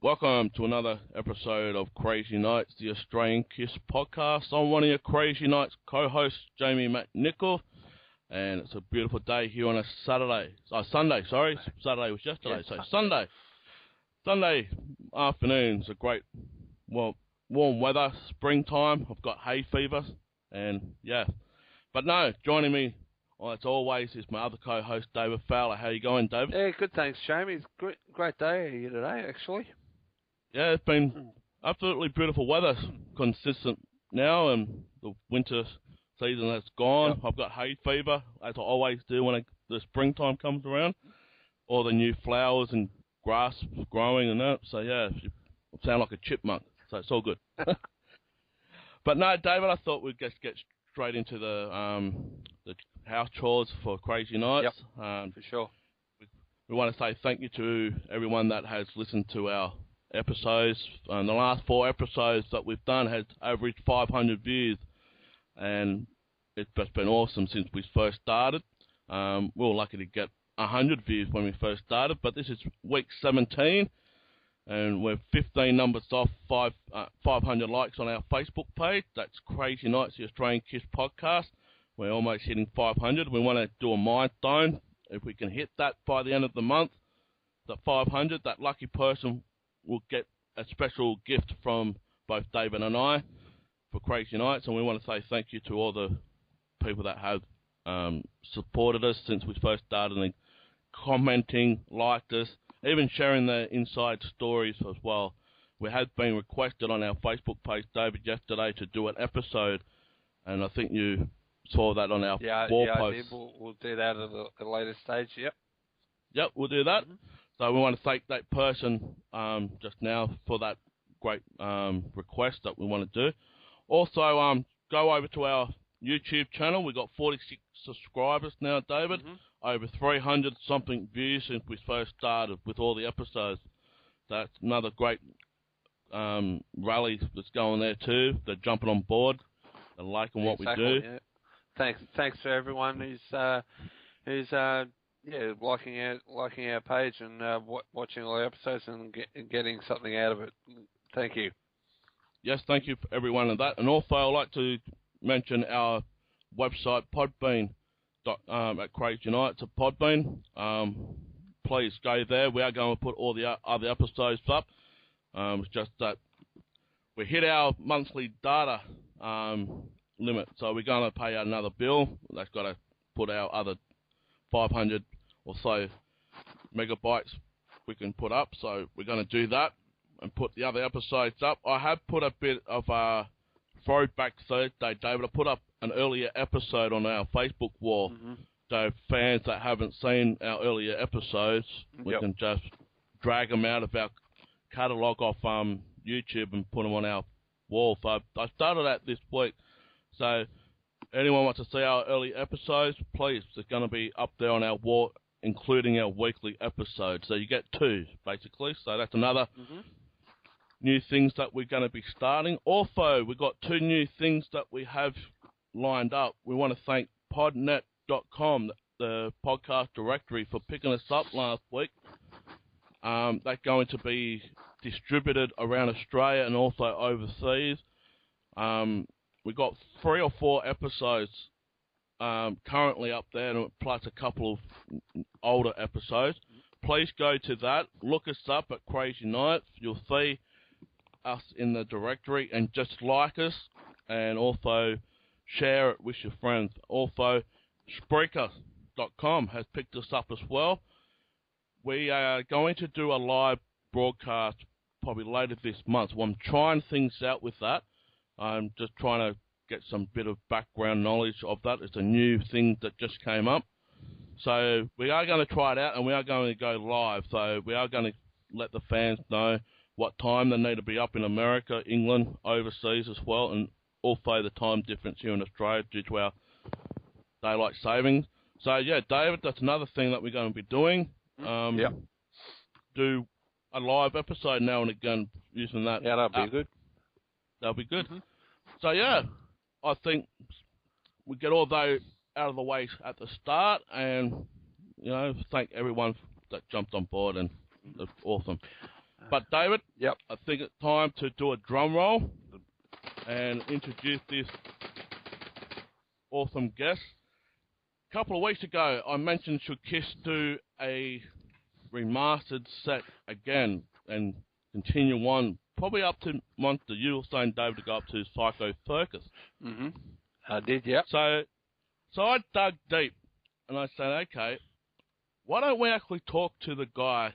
Welcome to another episode of Krazy Knights, the Australian Kiss podcast. I'm one of your Krazy Knights co-hosts, Jamie McNichol, and it's a beautiful day here on a Sunday. Saturday was yesterday, so Sunday afternoon. It's a great, warm weather, springtime. I've got hay fever, and yeah. But no, joining me, as always, is my other co-host, David Fowler. How you going, David? Yeah, good, thanks, Jamie. It's a great day here today, actually. Yeah, it's been absolutely beautiful weather, consistent now, and the winter season has gone. Yep. I've got hay fever, as I always do when the springtime comes around. All the new flowers and grass growing and that. So yeah, you sound like a chipmunk. So it's all good. But no, David, I thought we'd just get straight into the house chores for Krazy Knights. Yep, for sure. We want to say thank you to everyone that has listened to our episodes. The last 4 episodes that we've done has averaged 500 views, and it's just been awesome since we first started. We were lucky to get 100 views when we first started, but this is week 17, and we're 15 numbers off 500 likes on our Facebook page. That's Krazy Knights, the Australian Kiss podcast. We're almost hitting 500. We want to do a milestone. If we can hit that by the end of the month, the 500, that lucky person will get a special gift from both David and I for Krazy Knights, and we want to say thank you to all the people that have supported us since we first started, and commenting, liked us, even sharing their inside stories as well. We had been requested on our Facebook page, David, yesterday to do an episode, and I think you saw that on our wall post. I did. We'll do that at a later stage, Yep, we'll do that. So we want to thank that person just now for that great request that we want to do. Also, go over to our YouTube channel. We've got 46 subscribers now, David. Over 300-something views since we first started with all the episodes. That's another great rally that's going there too. They're jumping on board. They're liking what we do. Yeah. Thanks for everyone who's liking our page and watching all the episodes and getting something out of it. Thank you. Yes, thank you for everyone of that. And also, I'd like to mention our website, Podbean, at Krazy Knights at Podbean. Please go there. We are going to put all the other episodes up. It's just that we hit our monthly data limit, so we're going to pay out another bill. That's got to put our other 500 or so megabytes we can put up, so we're going to do that and put the other episodes up. I have put a bit of a throwback Thursday, David. I put up an earlier episode on our Facebook wall, so fans that haven't seen our earlier episodes, we can just drag them out of our catalogue off YouTube and put them on our wall. So I started that this week, so anyone wants to see our early episodes, please, they're going to be up there on our wall, including our weekly episodes. So you get 2, basically. So that's another new things that we're going to be starting. Also, we've got 2 new things that we have lined up. We want to thank podnet.com, the podcast directory, for picking us up last week. That's going to be distributed around Australia and also overseas. We've got 3 or 4 episodes currently up there, plus a couple of older episodes. Please go to that. Look us up at Krazy Knights. You'll see us in the directory, and just like us, and also share it with your friends. Also, Spreaker.com has picked us up as well. We are going to do a live broadcast probably later this month. Well, I'm trying things out with that. I'm just trying to get some bit of background knowledge of that. It's a new thing that just came up. So we are going to try it out, and we are going to go live. So we are going to let the fans know what time they need to be up in America, England, overseas as well, and also the time difference here in Australia due to our daylight savings. So, yeah, David, that's another thing that we're going to be doing. Do a live episode now and again using that. Yeah, that'll be good. That'll be good. So, yeah, I think we get all those out of the way at the start, and, thank everyone that jumped on board, and it's awesome. But David, Yep. I think it's time to do a drum roll and introduce this awesome guest. A couple of weeks ago, I mentioned should Kiss do a remastered set again and continue on, probably up to Monster. You were saying, David, to go up to Psycho Circus. Mm-hmm. I did, yep. So I dug deep, and I said, okay, why don't we actually talk to the guy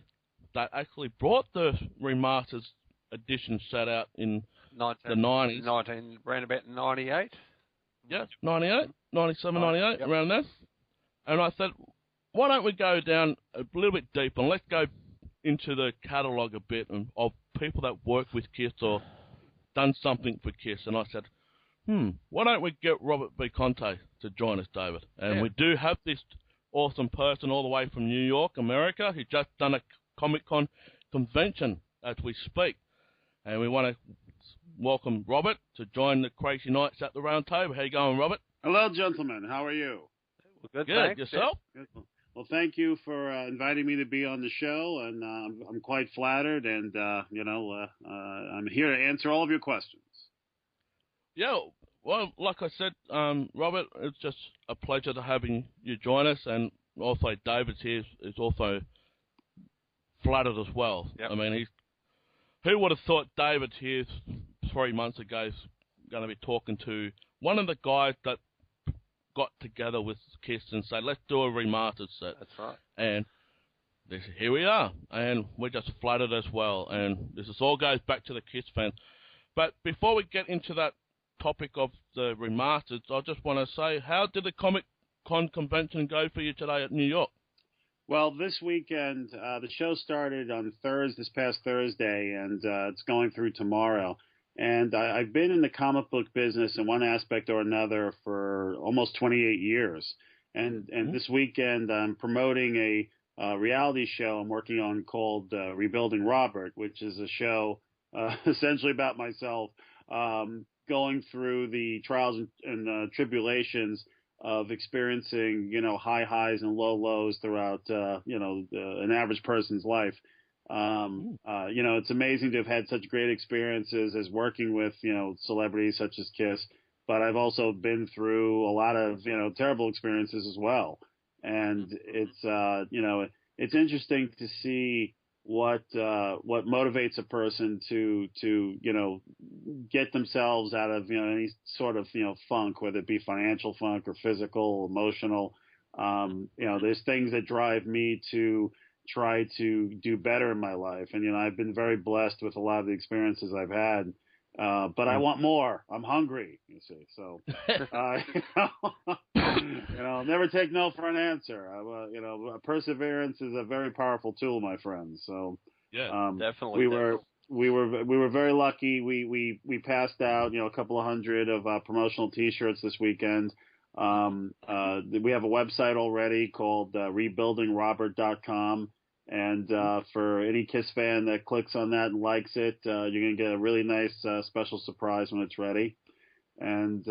that actually brought the remastered edition set out in the 90s. Around about 98? Yeah, 98, 97, 98, yep. around there. And I said, why don't we go down a little bit deeper and let's go into the catalogue a bit of people that work with Kiss or done something for Kiss. And I said, why don't we get Robert B. Conte to join us, David? And we do have this awesome person all the way from New York, America, who just done a Comic-Con convention as we speak. And we want to welcome Robert to join the Krazy Knights at the round table. How you going, Robert? Hello, gentlemen. How are you? Good, thanks. Yourself? Good. Well, thank you for inviting me to be on the show, and I'm quite flattered, and, I'm here to answer all of your questions. Yeah, well, like I said, Robert, it's just a pleasure to having you join us, and also David's here is also flattered as well. Yep. I mean, who would have thought David here 3 months ago is going to be talking to one of the guys that got together with Kiss and said, let's do a remastered set. That's right. And here we are, and we're just flattered as well, and this all goes back to the Kiss fans. But before we get into that topic of the remasters, I just want to say, how did the Comic-Con convention go for you today at New York? Well, this weekend, the show started on this past Thursday, and it's going through tomorrow. And I've been in the comic book business in one aspect or another for almost 28 years. And this weekend, I'm promoting a reality show I'm working on called Rebuilding Robert, which is a show essentially about myself going through the trials and tribulations of experiencing, high highs and low lows throughout, an average person's life. It's amazing to have had such great experiences as working with, celebrities such as Kiss, but I've also been through a lot of, terrible experiences as well. And it's interesting to see what motivates a person to get themselves out of, any sort of, funk, whether it be financial funk or physical, emotional. There's things that drive me to try to do better in my life. And, I've been very blessed with a lot of the experiences I've had. But I want more. I'm hungry, you see. So, never take no for an answer. Perseverance is a very powerful tool, my friends. So, definitely. We were very lucky. We passed out, a couple of hundred of promotional T-shirts this weekend. We have a website already called rebuildingrobert.com. And for any Kiss fan that clicks on that and likes it, you're going to get a really nice special surprise when it's ready. And,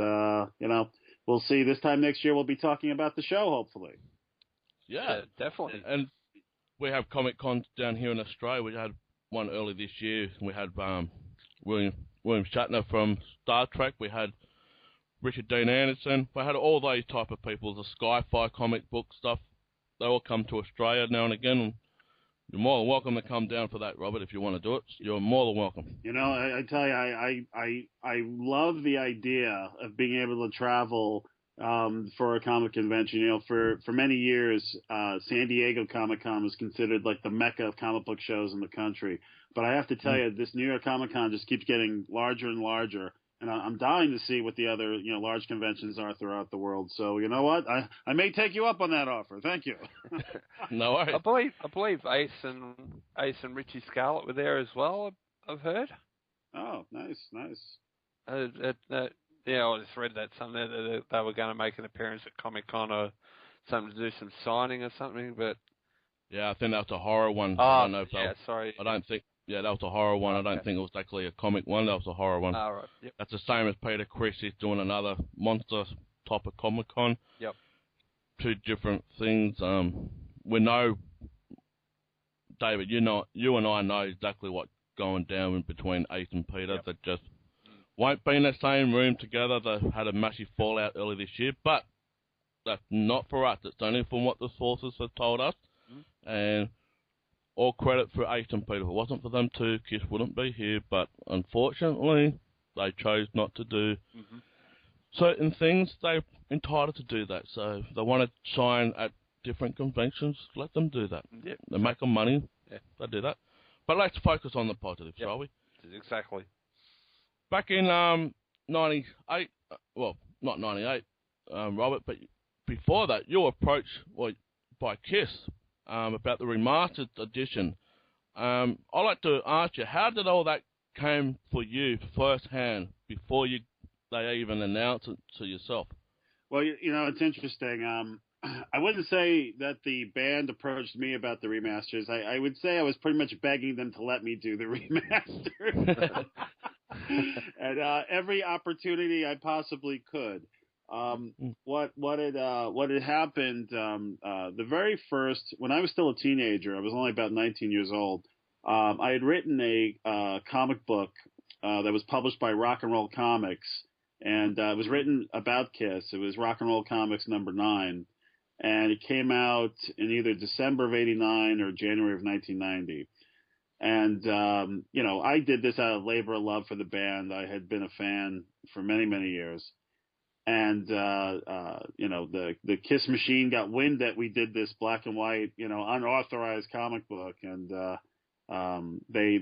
we'll see. This time next year, we'll be talking about the show, hopefully. Yeah, definitely. And we have Comic-Cons down here in Australia. We had one early this year. We had William Shatner from Star Trek. We had Richard Dean Anderson. We had all those type of people, the Sci-Fi comic book stuff. They all come to Australia now and again. And you're more than welcome to come down for that, Robert, if you want to do it. You're more than welcome. I tell you, I love the idea of being able to travel for a comic convention. For many years, San Diego Comic-Con was considered like the mecca of comic book shows in the country. But I have to tell you, this New York Comic-Con just keeps getting larger and larger. And I'm dying to see what the other, large conventions are throughout the world. So, you know what? I may take you up on that offer. Thank you. No worries. I believe Ace and Richie Scarlett were there as well, I've heard. Oh, nice. I just read that something that they were going to make an appearance at Comic-Con or something to do some signing or something, but... Yeah, I think that was a horror one. Oh, sorry. I don't think... Yeah, that was a horror one. I don't think it was actually a comic one. That was a horror one. Right. Yep. That's the same as Peter Criss. He's doing another monster type of Comic-Con. Yep. Two different things. We know David, you and I know exactly what's going down in between Ace and Peter. Yep. That just won't be in the same room together. They had a massive fallout earlier this year, but that's not for us. It's only from what the sources have told us. And all credit for Ace and Peter. If it wasn't for them two, Kiss wouldn't be here. But unfortunately, they chose not to do certain things. They're entitled to do that. So if they want to sign at different conventions, let them do that. Yep. They're making money. Yeah. They do that. But let's focus on the positive, Yep. shall we? Exactly. Back in 98, well, not 98, Robert, but before that, you were approached by Kiss about the remastered edition. I'd like to ask you, how did all that came for you firsthand before they even announced it to yourself? Well, it's interesting. I wouldn't say that the band approached me about the remasters. I would say I was pretty much begging them to let me do the remaster. And every opportunity I possibly could. What had happened? The very first, when I was still a teenager, I was only about 19 years old. I had written a comic book that was published by Rock and Roll Comics, and it was written about Kiss. It was Rock and Roll Comics #9, and it came out in either December of '89 or January of 1990. And, I did this out of labor of love for the band. I had been a fan for many, many years. And, the Kiss machine got wind that we did this black and white, unauthorized comic book. And, they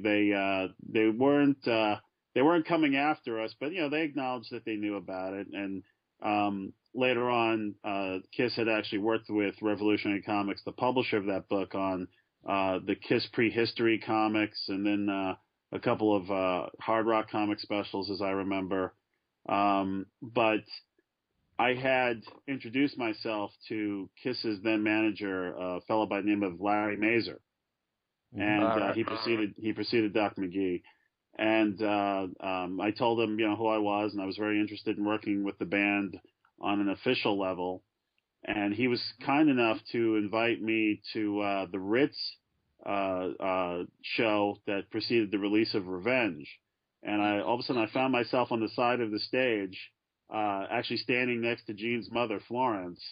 weren't coming after us, but, they acknowledged that they knew about it. And, later on, Kiss had actually worked with Revolutionary Comics, the publisher of that book, on the Kiss Prehistory comics, and then a couple of Hard Rock comic specials, as I remember. But I had introduced myself to Kiss's then manager, a fellow by the name of Larry Mazer, and he preceded Doc McGee. And I told him, who I was, and I was very interested in working with the band on an official level. And he was kind enough to invite me to the Ritz show that preceded the release of Revenge. And all of a sudden I found myself on the side of the stage, actually standing next to Gene's mother, Florence,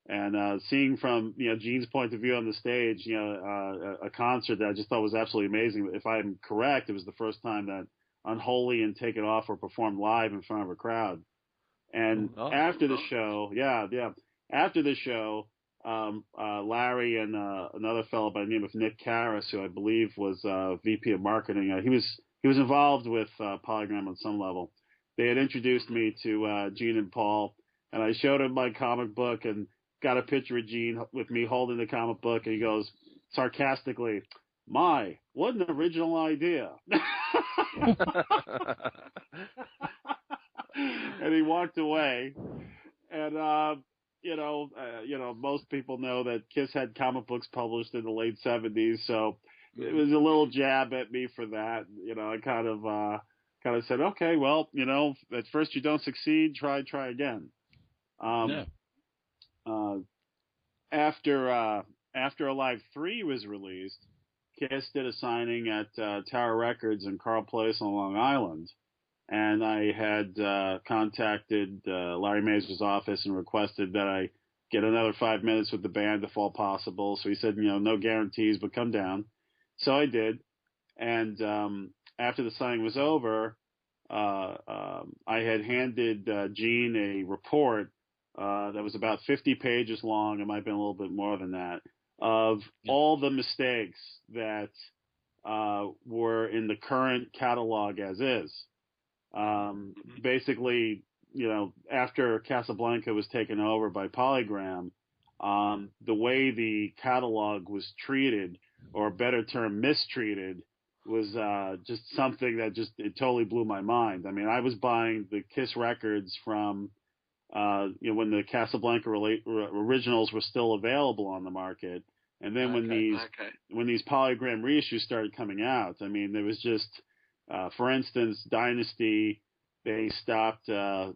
and seeing from Gene's point of view on the stage, a concert that I just thought was absolutely amazing. If I'm correct, it was the first time that Unholy and Take It Off were performed live in front of a crowd. And after the show, after the show, Larry and another fellow by the name of Nick Karras, who I believe was VP of marketing, he was involved with Polygram on some level. They had introduced me to Gene and Paul, and I showed him my comic book and got a picture of Gene with me holding the comic book, and he goes sarcastically, "My, what an original idea." And he walked away. And most people know that Kiss had comic books published in the late '70s, so it was a little jab at me for that. I kind of said, okay, well, at first you don't succeed, try again. After Alive 3 was released, Kiss did a signing at Tower Records in Carl Place on Long Island. And I had contacted Larry Mazer's office and requested that I get another 5 minutes with the band if all possible. So he said, no guarantees, but come down. So I did. And after the signing was over, I had handed Gene a report that was about 50 pages long. It might have been a little bit more than that, of all the mistakes that were in the current catalog as is. Basically, after Casablanca was taken over by Polygram, the way the catalog was treated, or a better term, mistreated, was just something that it totally blew my mind. I mean, I was buying the Kiss records from, when the Casablanca originals were still available on the market. And then when these Polygram reissues started coming out, I mean, there was just, for instance, Dynasty, they stopped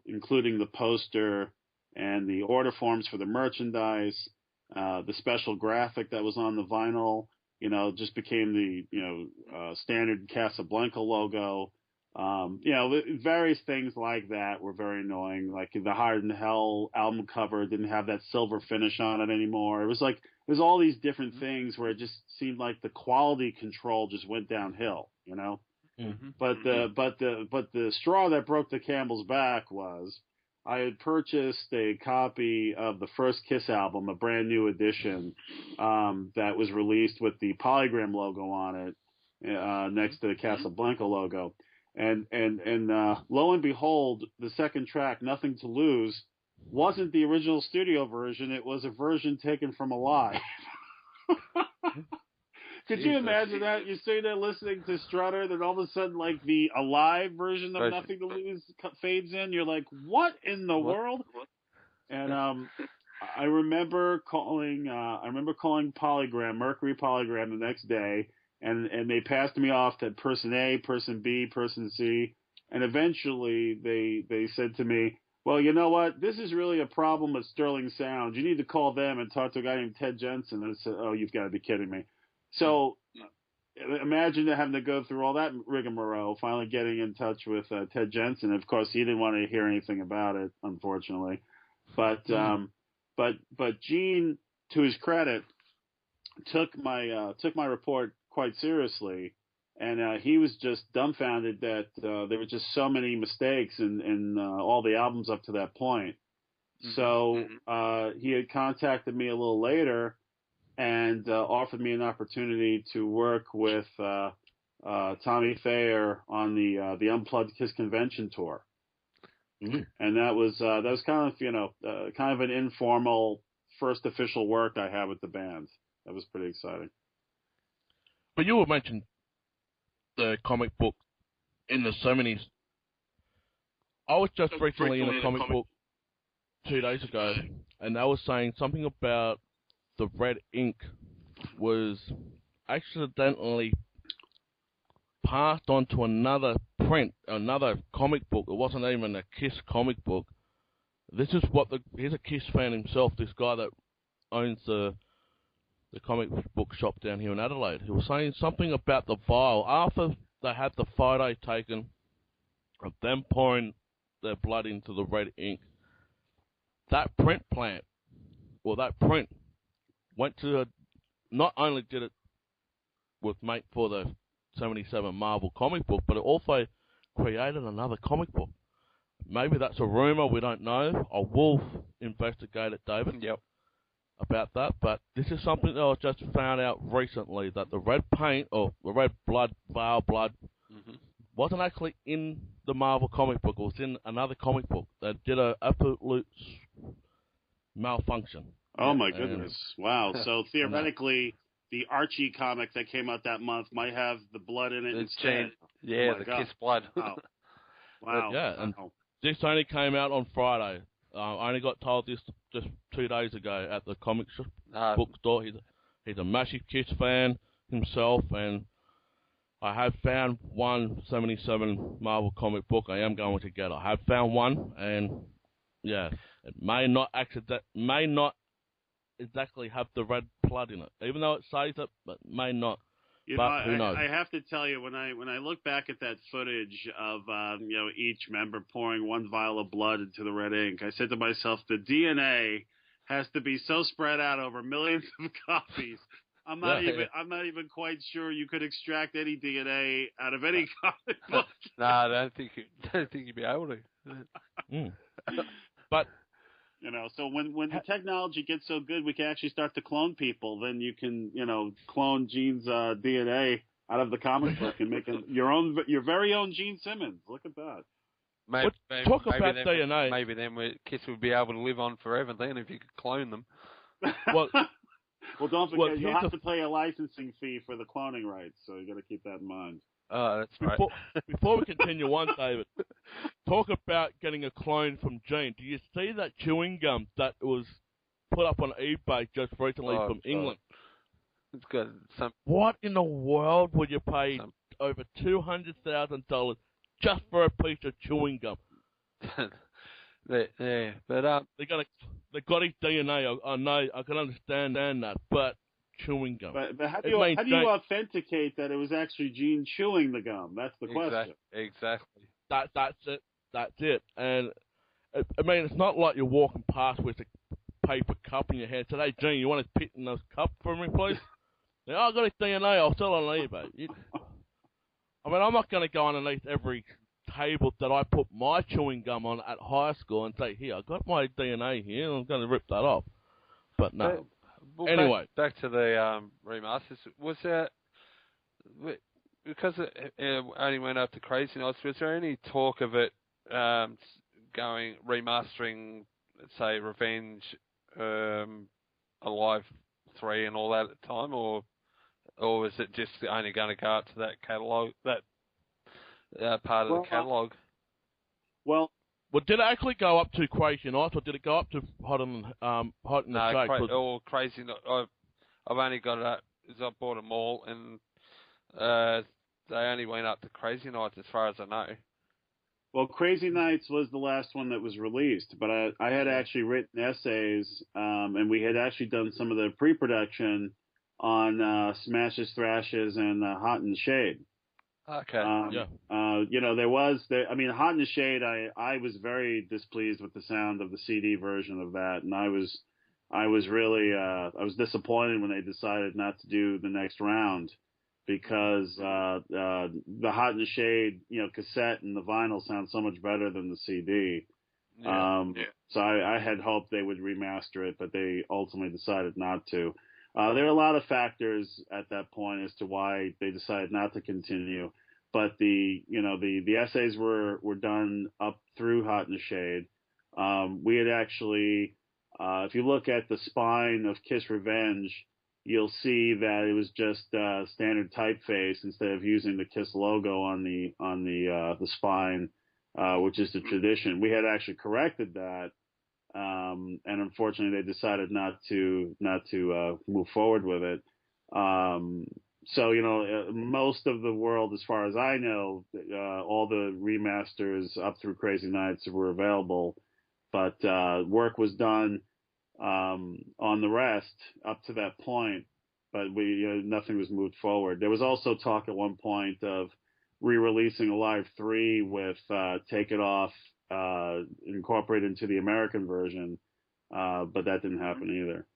including the poster and the order forms for the merchandise, the special graphic that was on the vinyl. just became the, standard Casablanca logo. Various things like that were very annoying. Like the Hard in Hell album cover didn't have that silver finish on it anymore. It was all these different things where it just seemed like the quality control just went downhill, Mm-hmm. But the straw that broke the camel's back was I had purchased a copy of the first Kiss album, a brand new edition, that was released with the Polygram logo on it, next to the Casablanca logo. And lo and behold, the second track, Nothing to Lose, wasn't the original studio version. It was a version taken from Alive. Could you imagine that? You're sitting there listening to Strutter, then all of a sudden, like, the Alive version of Nothing to Lose fades in. You're like, what in the world? And I remember calling Polygram, Mercury Polygram, the next day, and they passed me off to person A, person B, person C, and eventually they said to me, well, you know what? This is really a problem with Sterling Sound. You need to call them and talk to a guy named Ted Jensen. And I said, oh, you've got to be kidding me. So imagine having to go through all that rigmarole, finally getting in touch with Ted Jensen. Of course, he didn't want to hear anything about it, unfortunately. But Gene, to his credit, took my report quite seriously, and he was just dumbfounded that there were just so many mistakes in all the albums up to that point. So he had contacted me a little later and offered me an opportunity to work with Tommy Thayer on the Unplugged Kiss Convention tour. Mm-hmm. And that was kind of an informal first official work I had with the band. That was pretty exciting. But you were mentioning the comic book in the 70s. I was just recently in a comic book 2 days ago, and they were saying something about the red ink was accidentally passed on to another comic book. It wasn't even a Kiss comic book. This is he's a Kiss fan himself, this guy that owns the comic book shop down here in Adelaide. He was saying something about the vial. After they had the photo taken of them pouring their blood into the red ink, that print plant, or that print, went to not only did it was made for the 77 Marvel comic book, but it also created another comic book. Maybe that's a rumor, we don't know. I will investigate it, David. Yep. About that, but this is something that I just found out recently, that the red paint, or the red blood, vial blood, wasn't actually in the Marvel comic book. It was in another comic book that did a absolute malfunction. Oh my goodness. Wow. So theoretically, the Archie comic that came out that month might have the blood in it instead. Yeah, the Kiss blood. Wow. Wow. Yeah, and this only came out on Friday. I only got told this just 2 days ago at the comic book store. He's a massive Kiss fan himself, and I have found one 77 Marvel comic book I am going to get. I have found one, and yeah, it may not exactly have the red blood in it, even though it says it, but may not. But who knows? I have to tell you, when I look back at that footage of each member pouring one vial of blood into the red ink, I said to myself, the DNA has to be so spread out over millions of copies. I'm not even quite sure you could extract any DNA out of any comic book. No, I don't think you'd be able to. But so when the technology gets so good we can actually start to clone people, then you can, clone Gene's DNA out of the comic book and make your very own Gene Simmons. Look at that. Talk about DNA. Maybe then Kiss would be able to live on forever then if you could clone them. Well, don't forget, you'll have to pay a licensing fee for the cloning rights, so you got to keep that in mind. Oh, that's right. Before we continue on, David, talk about getting a clone from Gene. Do you see that chewing gum that was put up on eBay just recently from England? It's got some. What in the world would you pay over $200,000 just for a piece of chewing gum? Yeah, but they got his DNA. I know, I can understand that, but chewing gum. But how It do means you authenticate that it was actually Gene chewing the gum? That's the question. Exactly. That's it. That's it. And I mean, it's not like you're walking past with a paper cup in your hand. Say, hey, Gene, you want to pit in this cup for me, please? Yeah, I've got his DNA. I'll sell it on eBay. I mean, I'm not going to go underneath every table that I put my chewing gum on at high school and say, here, I got my DNA here, and I'm going to rip that off. But no. Anyway. Back to the remasters. Was there, because it only went up to Krazy Knights, was there any talk of it remastering, say, Revenge, Alive 3 and all that at the time, or was it just only going to go up to that catalogue, that part of the catalogue? Well, did it actually go up to Krazy Knights, or did it go up to Hot in the Shade? Or Krazy Knights. I've only got it up because I bought them all, and they only went up to Krazy Knights as far as I know. Well, Krazy Knights was the last one that was released, but I had actually written essays, and we had actually done some of the pre-production on Smashes, Thrashes, and Hot in the Shade. Okay. I mean, Hot in the Shade, I was very displeased with the sound of the CD version of that, and I was really I was disappointed when they decided not to do the next round, because the Hot in the Shade, cassette and the vinyl sound so much better than the CD. So I had hoped they would remaster it, but they ultimately decided not to. There are a lot of factors at that point as to why they decided not to continue, but the essays were done up through Hot in the Shade. We had actually, if you look at the spine of Kiss Revenge, you'll see that it was just standard typeface instead of using the Kiss logo on the spine, which is the tradition. We had actually corrected that. And unfortunately, they decided not to move forward with it. So most of the world, as far as I know, all the remasters up through Krazy Knights were available, but work was done on the rest up to that point. But nothing was moved forward. There was also talk at one point of re-releasing Alive 3 with Take It Off incorporated into the American version, but that didn't happen either.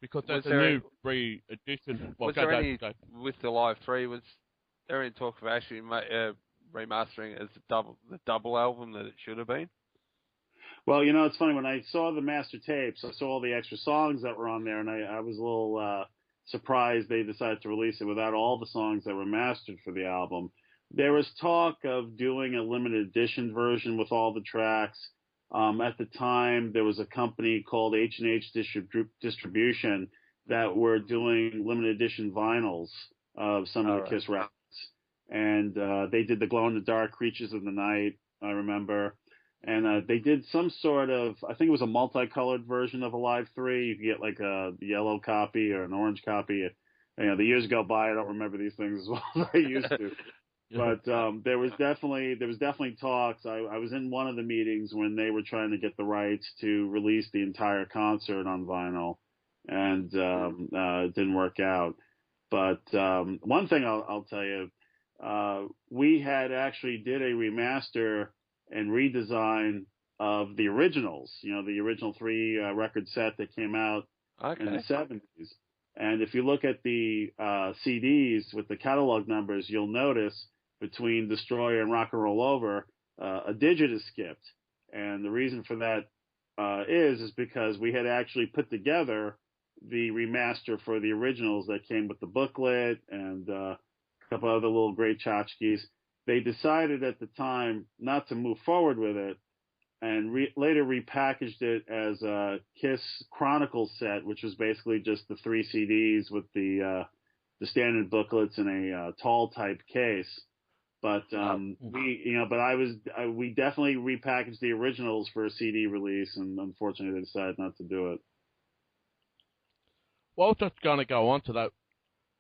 Because that's a new re-edition. Was there any, with the Live 3, was there any talk of actually remastering it as the double album that it should have been? Well, it's funny, when I saw the master tapes, I saw all the extra songs that were on there, and I was a little surprised they decided to release it without all the songs that were mastered for the album. There was talk of doing a limited edition version with all the tracks. At the time, there was a company called H&H Distribution that were doing limited edition vinyls of some of the Kiss records. And they did the glow-in-the-dark Creatures of the Night, I remember. And they did some sort of, I think it was a multicolored version of Alive 3. You could get like a yellow copy or an orange copy. The years go by, I don't remember these things as well as I used to. But there was definitely talks. I was in one of the meetings when they were trying to get the rights to release the entire concert on vinyl, and it didn't work out. But one thing I'll tell you, we had actually did a remaster and redesign of the originals. The original 3 record set that came out in the 70s. And if you look at the CDs with the catalog numbers, you'll notice between Destroyer and Rock and Roll Over, a digit is skipped. And the reason for that is because we had actually put together the remaster for the originals that came with the booklet and a couple other little great tchotchkes. They decided at the time not to move forward with it, and later repackaged it as a Kiss Chronicles set, which was basically just the 3 CDs with the standard booklets in a tall type case. But we definitely repackaged the originals for a CD release, and unfortunately they decided not to do it. Well, just going to go on to that.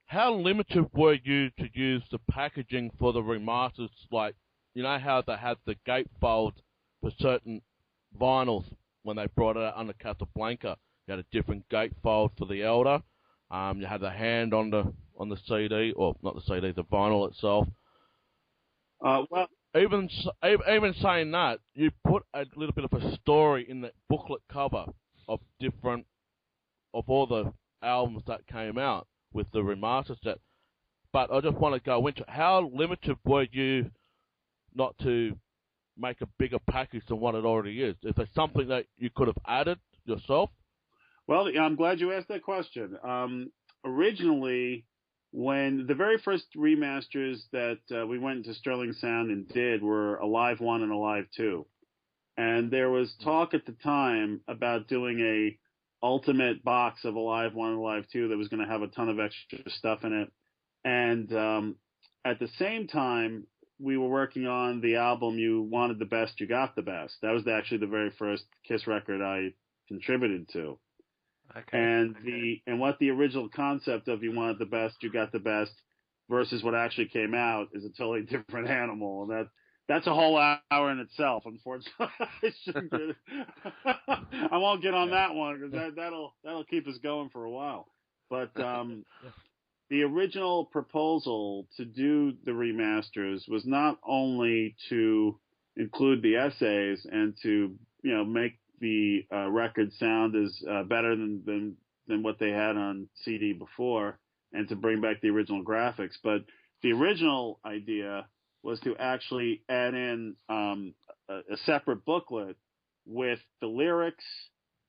How limited were you to use the packaging for the remasters? Like, how they had the gatefold for certain vinyls when they brought it out under Casablanca. You had a different gatefold for the Elder. You had the hand on the CD, or not the CD, the vinyl itself. Well, Even saying that, you put a little bit of a story in that booklet cover of all the albums that came out with the remaster set. But I just want to go into how limited were you not to make a bigger package than what it already is? Is there something that you could have added yourself? well, I'm glad you asked that question. Originally, when the very first remasters that we went into Sterling Sound and did were Alive 1 and Alive 2. And there was talk at the time about doing a ultimate box of Alive 1 and Alive 2 that was going to have a ton of extra stuff in it. And at the same time, we were working on the album You Wanted the Best, You Got the Best. That was actually the very first Kiss record I contributed to. And what the original concept of You Wanted the Best, You Got the Best versus what actually came out is a totally different animal. And that's a whole hour in itself, unfortunately. I won't get on that one because that'll keep us going for a while. But the original proposal to do the remasters was not only to include the essays and to make the record sound as better than what they had on CD before, and to bring back the original graphics, but the original idea was to actually add in a separate booklet with the lyrics,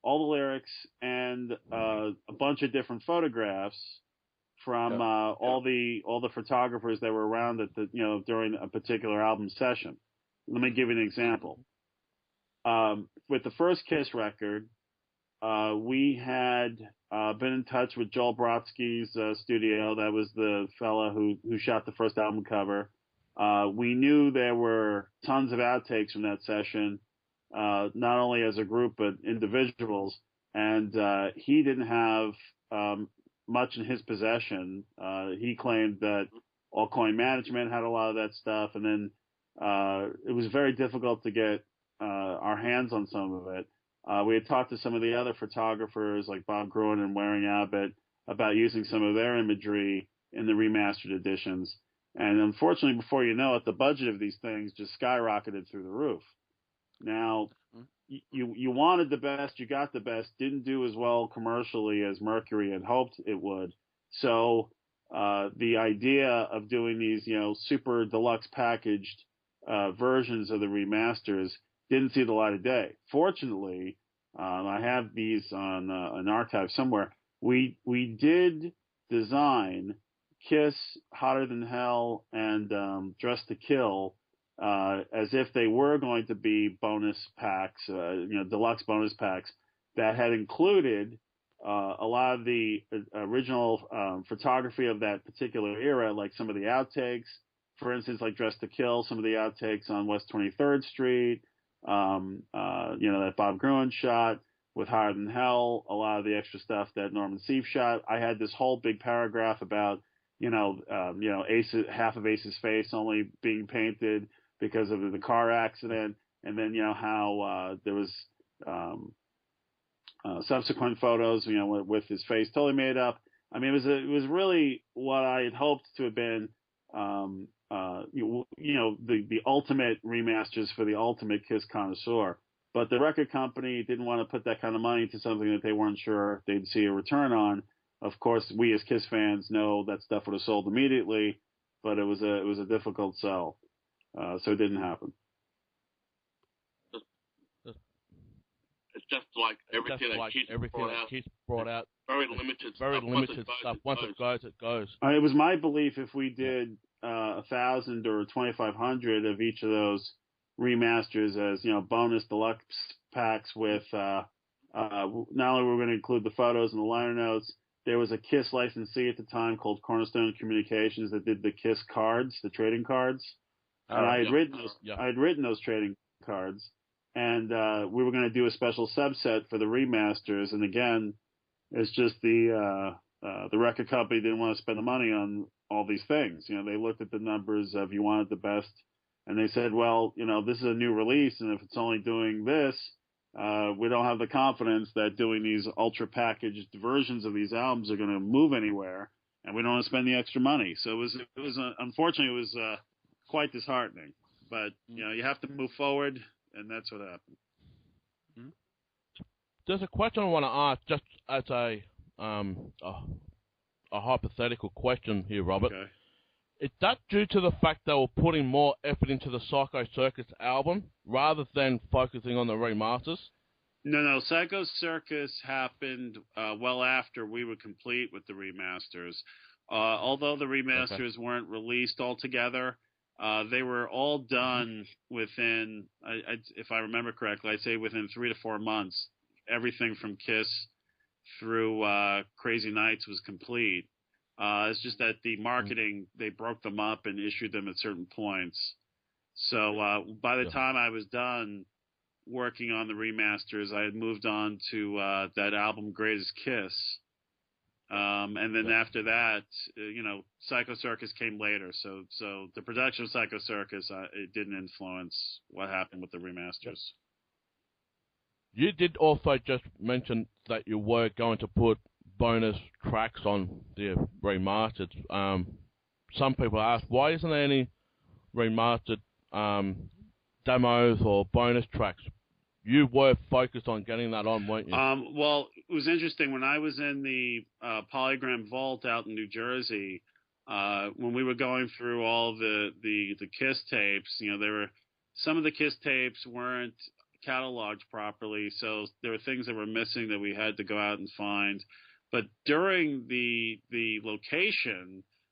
all the lyrics, and a bunch of different photographs from all the photographers that were around at during a particular album session. Let me give you an example. With the first Kiss record, we had been in touch with Joel Brodsky's studio. That was the fella who shot the first album cover. We knew there were tons of outtakes from that session, not only as a group but individuals. And he didn't have much in his possession. He claimed that All Coin Management had a lot of that stuff, and then it was very difficult to get our hands on some of it. We had talked to some of the other photographers like Bob Gruen and Waring Abbott about using some of their imagery in the remastered editions. And unfortunately, before you know it, the budget of these things just skyrocketed through the roof. Now, you wanted the best, you got the best, didn't do as well commercially as Mercury had hoped it would. So the idea of doing these, super deluxe packaged versions of the remasters didn't see the light of day. Fortunately, I have these on an archive somewhere. We did design Kiss, Hotter Than Hell, and Dressed to Kill as if they were going to be bonus packs, deluxe bonus packs that had included a lot of the original photography of that particular era, like some of the outtakes. For instance, like Dressed to Kill, some of the outtakes on West 23rd Street, that Bob Gruen shot with Higher Than Hell, a lot of the extra stuff that Norman Seeff shot. I had this whole big paragraph about, half of Ace's face only being painted because of the car accident, and then, how there was subsequent photos, with his face totally made up. I mean, it was really what I had hoped to have been, the ultimate remasters for the ultimate Kiss connoisseur. But the record company didn't want to put that kind of money into something that they weren't sure they'd see a return on. Of course, we as Kiss fans know that stuff would have sold immediately, but it was a difficult sell, so it didn't happen. It's just like everything that Keith brought out. Very limited stuff. Once it goes, it goes. It was my belief if we did 1,000 or 2,500 of each of those remasters as bonus deluxe packs with not only were we going to include the photos and the liner notes. There was a Kiss licensee at the time called Cornerstone Communications that did the Kiss cards, the trading cards, and I had written those trading cards. And we were going to do a special subset for the remasters. And again, it's just the record company didn't want to spend the money on all these things. They looked at the numbers of You Wanted the Best, and they said, well, this is a new release, and if it's only doing this, we don't have the confidence that doing these ultra packaged versions of these albums are going to move anywhere, and we don't want to spend the extra money. So it was unfortunately it was quite disheartening. But you have to move forward, and that's what happened. There's a question I want to ask, just as a hypothetical question here, Robert. Okay. Is that due to the fact they were putting more effort into the Psycho Circus album rather than focusing on the remasters? No. Psycho Circus happened well after we were complete with the remasters. Although the remasters weren't released altogether, they were all done within, if I remember correctly, I'd say within 3 to 4 months. Everything from Kiss through Krazy Knights was complete. It's just that the marketing, they broke them up and issued them at certain points. So by the time I was done working on the remasters, I had moved on to that album, Greatest Kiss. And then after that, Psycho Circus came later. So the production of Psycho Circus, it didn't influence what happened with the remasters. You did also just mention that you were going to put bonus tracks on the remastered. Some people ask, why isn't there any remastered demos or bonus tracks? You were focused on getting that on, weren't you? Well, it was interesting. When I was in the Polygram Vault out in New Jersey, when we were going through all the Kiss tapes, there were some of the Kiss tapes weren't cataloged properly, so there were things that were missing that we had to go out and find. But during the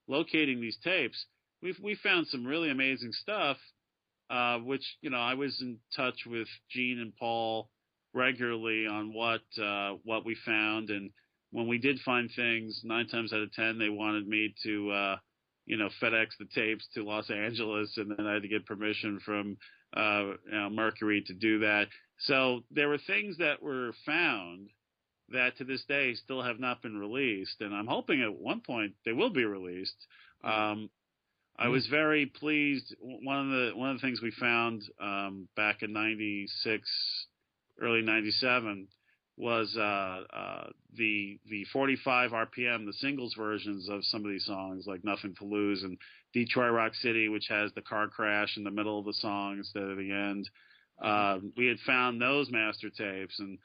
locating these tapes, we found some really amazing stuff, which I was in touch with Gene and Paul regularly on what we found, and when we did find things, 9 times out of 10 they wanted me to FedEx the tapes to Los Angeles, and then I had to get permission from Mercury to do that. So there were things that were found that to this day still have not been released, and I'm hoping at one point they will be released. I was very pleased. One of the things we found back in '96, early '97, was the 45 RPM, the singles versions of some of these songs, like Nothing to Lose and Detroit Rock City, which has the car crash in the middle of the song instead of the end. We had found those master tapes, and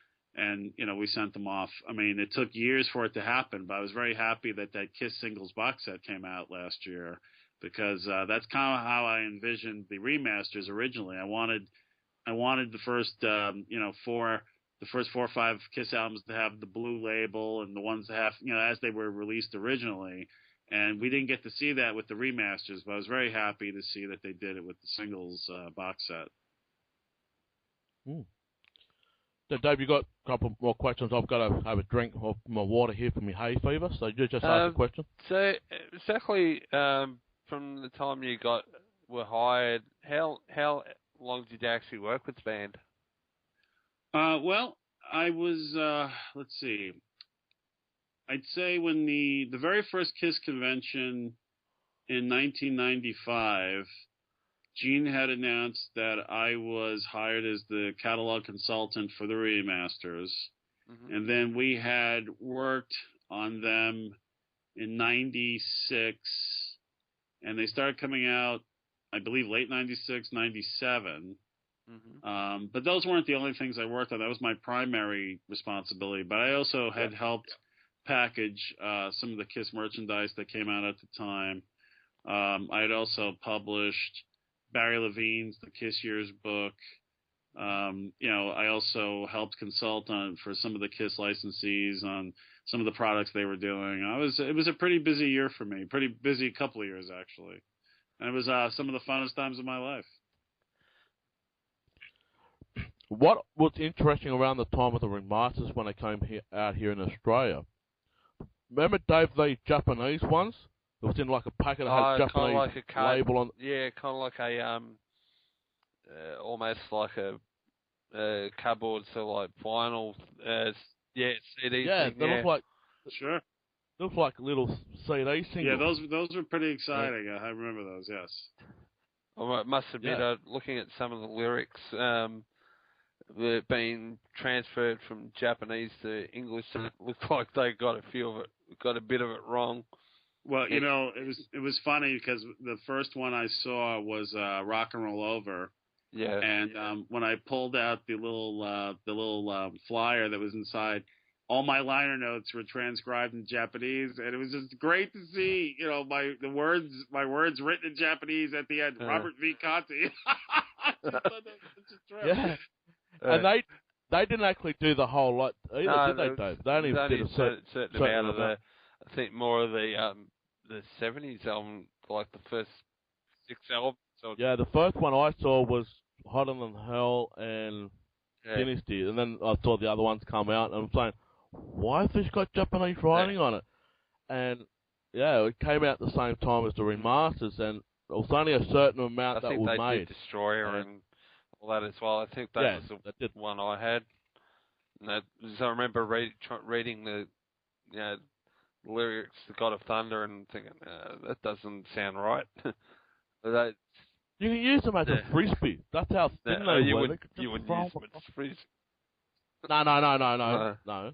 we sent them off. I mean, it took years for it to happen, but I was very happy that Kiss singles box set came out last year, because that's kind of how I envisioned the remasters originally. I wanted the first the first 4 or 5 Kiss albums to have the blue label, and the ones that have, as they were released originally. And we didn't get to see that with the remasters, but I was very happy to see that they did it with the singles box set. So, Dave, you got a couple more questions. I've got to have a drink of my water here for my hay fever, so you just ask a question. So, exactly from the time you were hired, how long did you actually work with the band? Well, I was, let's see, I'd say when the very first Kiss convention in 1995, Gene had announced that I was hired as the catalog consultant for the remasters. Mm-hmm. And then we had worked on them in 96, and they started coming out, I believe, late 96, 97. Mm-hmm. But those weren't the only things I worked on. That was my primary responsibility. But I also had helped package some of the Kiss merchandise that came out at the time. I had also published Barry Levine's The Kiss Years book. I also helped consult for some of the Kiss licensees on some of the products they were doing. It was a pretty busy year for me, pretty busy couple of years actually, and it was some of the funnest times of my life. What was interesting around the time of the remasters when they came out here in Australia? Remember, Dave, the Japanese ones? It was in like a packet that had Japanese like a label on. Yeah, kind of like a almost like a cardboard, so like vinyl. CD. Yeah, thing, they look like sure. Look like little CD singles. Yeah, those were pretty exciting. I remember those. Yes. I must admit, looking at some of the lyrics, being transferred from Japanese to English, and it looked like they got a bit of it wrong. Well, it was funny because the first one I saw was Rock and Roll Over. Yeah. And when I pulled out the little flyer that was inside, all my liner notes were transcribed in Japanese, and it was just great to see, my words written in Japanese at the end. Robert V. Conte. Yeah. And they didn't actually do the whole lot either, did they, Dave? They only did a certain amount of the. I think more of the 70s album, like the first 6 albums. So yeah, the first one I saw was Hotter Than Hell and Dynasty, and then I saw the other ones come out, and I'm saying, why has this got Japanese writing on it? And yeah, it came out at the same time as the remasters, and it was only a certain amount that was made. I think they did Destroyer and all that as well. I think that was the one I had. And I remember reading the lyrics to God of Thunder and thinking, that doesn't sound right. But you can use them as a frisbee. That's how thin they you were. You wouldn't use them as frisbee. No.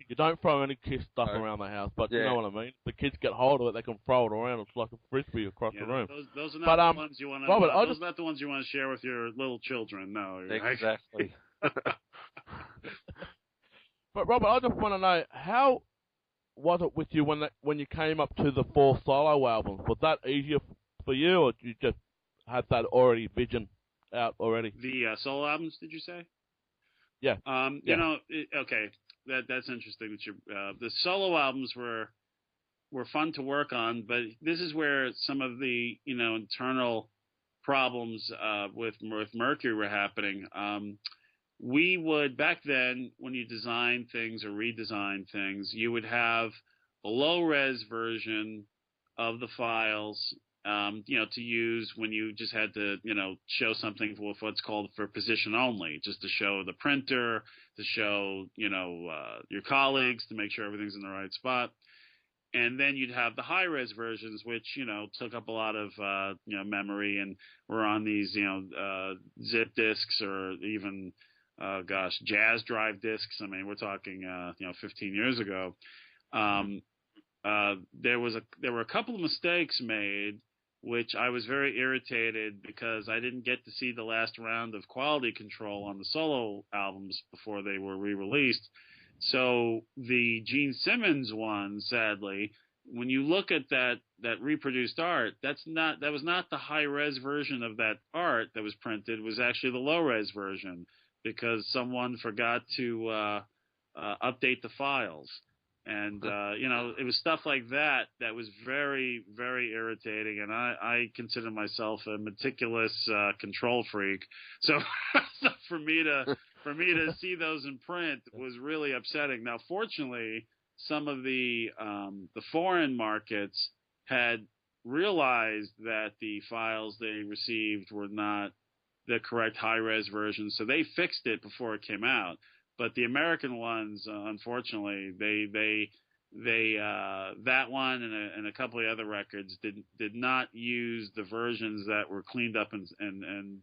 You don't throw any kiss stuff around the house, but you know what I mean. The kids get hold of it; they can throw it around. It's like a frisbee across the room. Those are not the ones you want to. Robert, those are not the ones you want to share with your little children. No, exactly. But Robert, I just want to know, how was it with you when you came up to the 4 solo albums? Was that easier for you, or you just had that already vision out already? The solo albums, did you say? Yeah. Okay, that's interesting. That the solo albums were fun to work on, but this is where some of the internal problems with Mercury were happening. We would, back then, when you design things or redesign things, you would have a low-res version of the files, to use when you just had to, show something with what's called for position only, just to show the printer, to show, your colleagues, to make sure everything's in the right spot. And then you'd have the high-res versions, which, took up a lot of, memory and were on these, zip disks or even, jazz drive disks. I mean, we're talking, 15 years ago. There were a couple of mistakes made, which I was very irritated because I didn't get to see the last round of quality control on the solo albums before they were re-released. So the Gene Simmons one, sadly, when you look at that reproduced art, that was not the high-res version of that art that was printed. It was actually the low-res version, because someone forgot to update the files. And, it was stuff like that was very, very irritating. And I consider myself a meticulous control freak. So, for me to see those in print was really upsetting. Now, fortunately, some of the foreign markets had realized that the files they received were not the correct high-res version, so they fixed it before it came out. But the American ones, unfortunately, they that one and a couple of other records did not use the versions that were cleaned up, and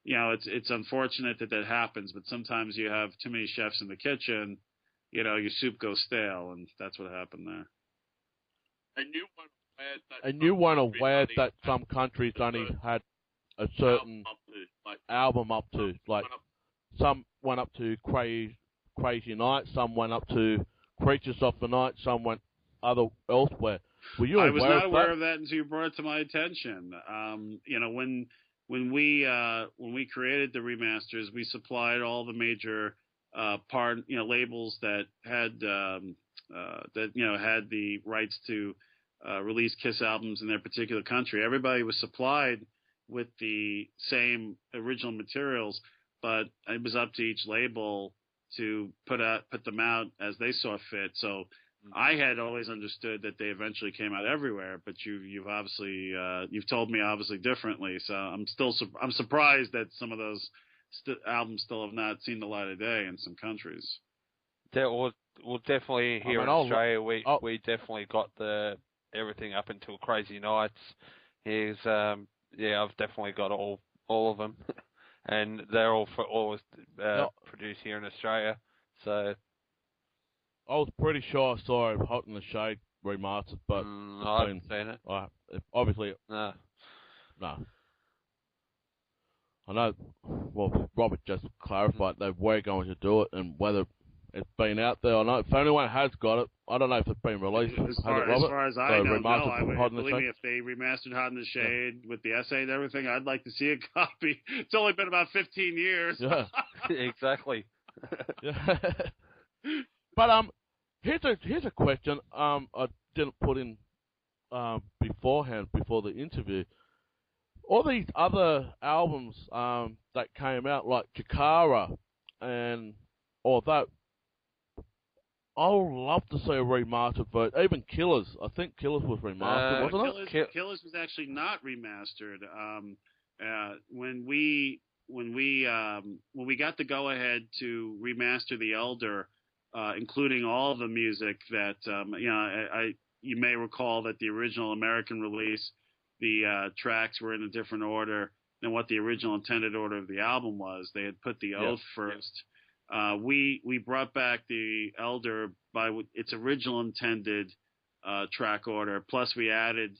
it's unfortunate that happens. But sometimes you have too many chefs in the kitchen, your soup goes stale, and that's what happened there. And you weren't aware that some countries only had a certain album up to, like some went up to Krazy Knights, some went up to Creatures of the Night, some went elsewhere. Were you aware of that? I was not aware of that until you brought it to my attention. When we created the remasters, we supplied all the major labels that had had the rights to release Kiss albums in their particular country. Everybody was supplied with the same original materials, but it was up to each label to put them out as they saw fit. So I had always understood that they eventually came out everywhere, but you've obviously you've told me obviously differently. So I'm surprised that some of those albums still have not seen the light of day in some countries. Well, definitely here in Australia, we definitely got everything up until Krazy Knights. I've definitely got all of them, and they're all produced here in Australia. So I was pretty sure I saw Hot in the Shade remastered, but I haven't seen it. Obviously, no. I know. Well, Robert just clarified they were going to do it, and whether it's been out there or not. If anyone has got it, I don't know if it's been released. As far as I know, believe me, if they remastered Hot in the Shade with the essay and everything, I'd like to see a copy. It's only been about 15 years. Yeah, exactly. Yeah. But here's a question I didn't put in beforehand before the interview. All these other albums that came out, like Chikara and all that, I would love to see a remastered version. Even Killers, I think Killers was remastered, wasn't it? Killers was actually not remastered. When we got the go ahead to remaster The Elder, including all the music that you may recall that the original American release, the tracks were in a different order than what the original intended order of the album was. They had put The Oath first. We brought back The Elder by its original intended track order. Plus, we added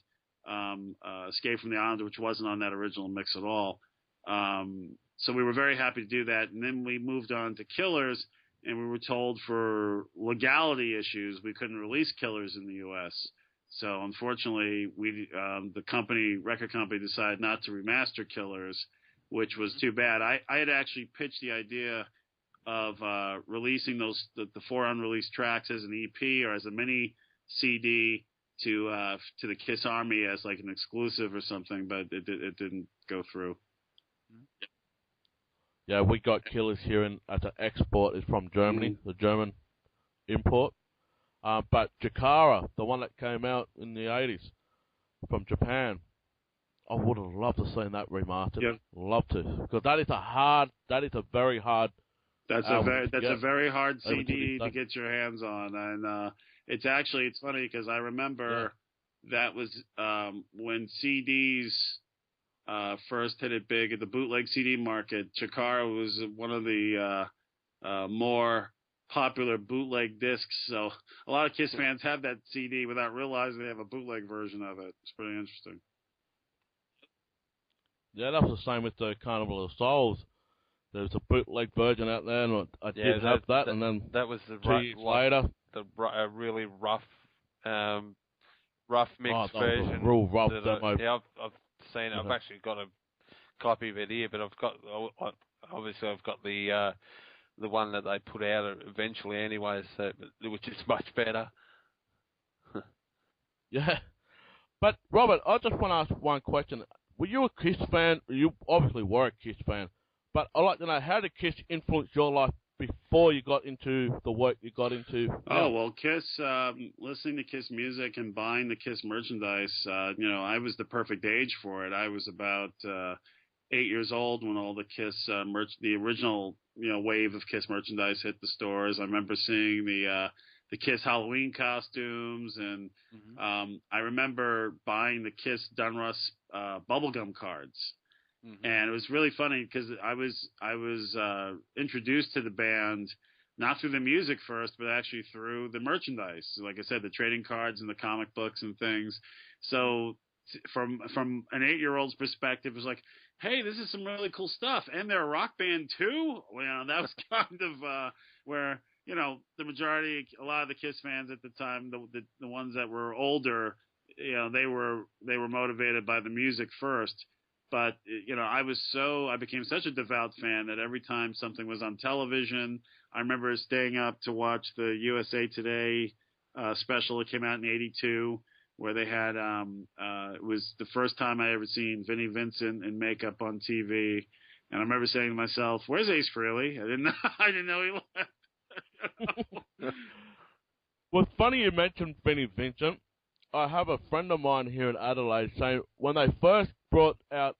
Escape from the Island, which wasn't on that original mix at all. So we were very happy to do that. And then we moved on to Killers, and we were told for legality issues we couldn't release Killers in the U.S. So unfortunately, the record company decided not to remaster Killers, which was too bad. I had actually pitched the idea of releasing the 4 unreleased tracks as an EP or as a mini CD to the Kiss Army as like an exclusive or something, but it didn't go through. Yeah, we got Killers here at the export is from Germany, the German import. But Chikara, the one that came out in the 80s from Japan, I would have loved to seen that remastered. Yep. Love to, because that is a very hard. That's a very hard CD to get your hands on, and it's funny because I remember that was when CDs first hit it big at the bootleg CD market. Chikara was one of the more popular bootleg discs, so a lot of Kiss fans have that CD without realizing they have a bootleg version of it. It's pretty interesting. Yeah, that was the same with the Carnival of Souls. There's a bootleg version out there, and I did have that, and then that was the 2 years later, a really rough mixed version. Real rough demo. I've seen it. I've actually got a copy of it here, but I've got the one that they put out eventually anyway, so which is much better. Yeah, but Robert, I just want to ask one question. Were you a Kiss fan? You obviously were a Kiss fan. But I'd like to know, how did Kiss influence your life before you got into the work you got into? Oh, well, Kiss, listening to Kiss music and buying the Kiss merchandise, I was the perfect age for it. I was about 8 years old when all the Kiss the original, wave of Kiss merchandise hit the stores. I remember seeing the Kiss Halloween costumes, and I remember buying the Kiss Dunruss bubblegum cards. And it was really funny because I was introduced to the band not through the music first, but actually through the merchandise. Like I said, the trading cards and the comic books and things. So from an 8-year-old's perspective, it was like, hey, this is some really cool stuff, and they're a rock band too. Well, that was kind of where the majority, a lot of the Kiss fans at the time, the ones that were older, they were motivated by the music first. But, I became such a devout fan that every time something was on television, I remember staying up to watch the USA Today special that came out in '82, where they had, it was the first time I ever seen Vinnie Vincent in makeup on TV. And I remember saying to myself, where's Ace Frehley? I didn't know he left. Well, funny you mentioned Vinnie Vincent. I have a friend of mine here in Adelaide saying when they first brought out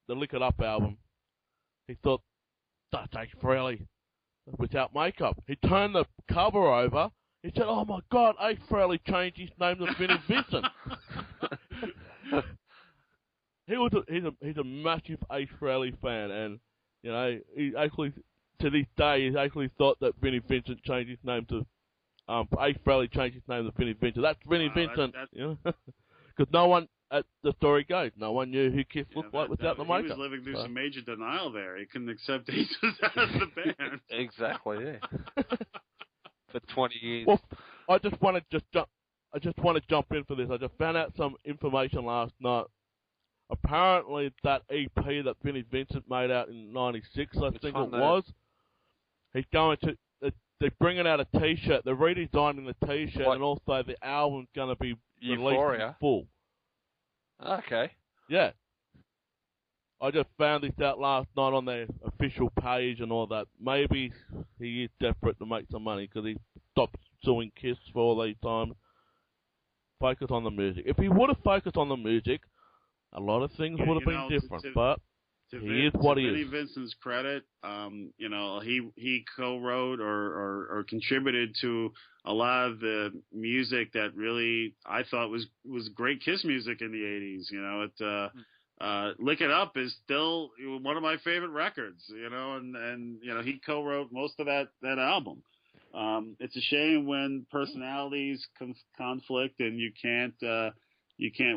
the Lick It Up album, he thought, that's Ace Frehley without makeup. He turned the cover over. He said, oh my God, Ace Frehley changed his name to Vinnie Vincent. He's a massive Ace Frehley fan, and You know, he actually, to this day, he actually thought that Vinnie Vincent changed his name to, Ace Frehley changed his name to Vinnie Vincent. That's Vinnie Vincent, you know? Because no one, at the story goes, no one knew who Kiss looked like without the makeup. He was living through some major denial there. He couldn't accept Aces as the band. Exactly, yeah. For 20 years. Well, I just want to jump in for this. I just found out some information last night. Apparently, that EP that Vinnie Vincent made out in '96, I think it was, he's going to. They're bringing out a T-shirt. They're redesigning the T-shirt, and also the album's going to be released in full. Okay. Yeah. I just found this out last night on their official page and all that. Maybe he is desperate to make some money because he stopped suing Kiss for all these times. Focus on the music. If he would have focused on the music, a lot of things would have been different. But he is what he is. To Vinnie Vincent's credit, he co-wrote or contributed to a lot of the music that really I thought was great Kiss music in the '80s. You know, "Lick It Up" is still one of my favorite records. You know, and you know he co-wrote most of that album. It's a shame when personalities conflict and you can't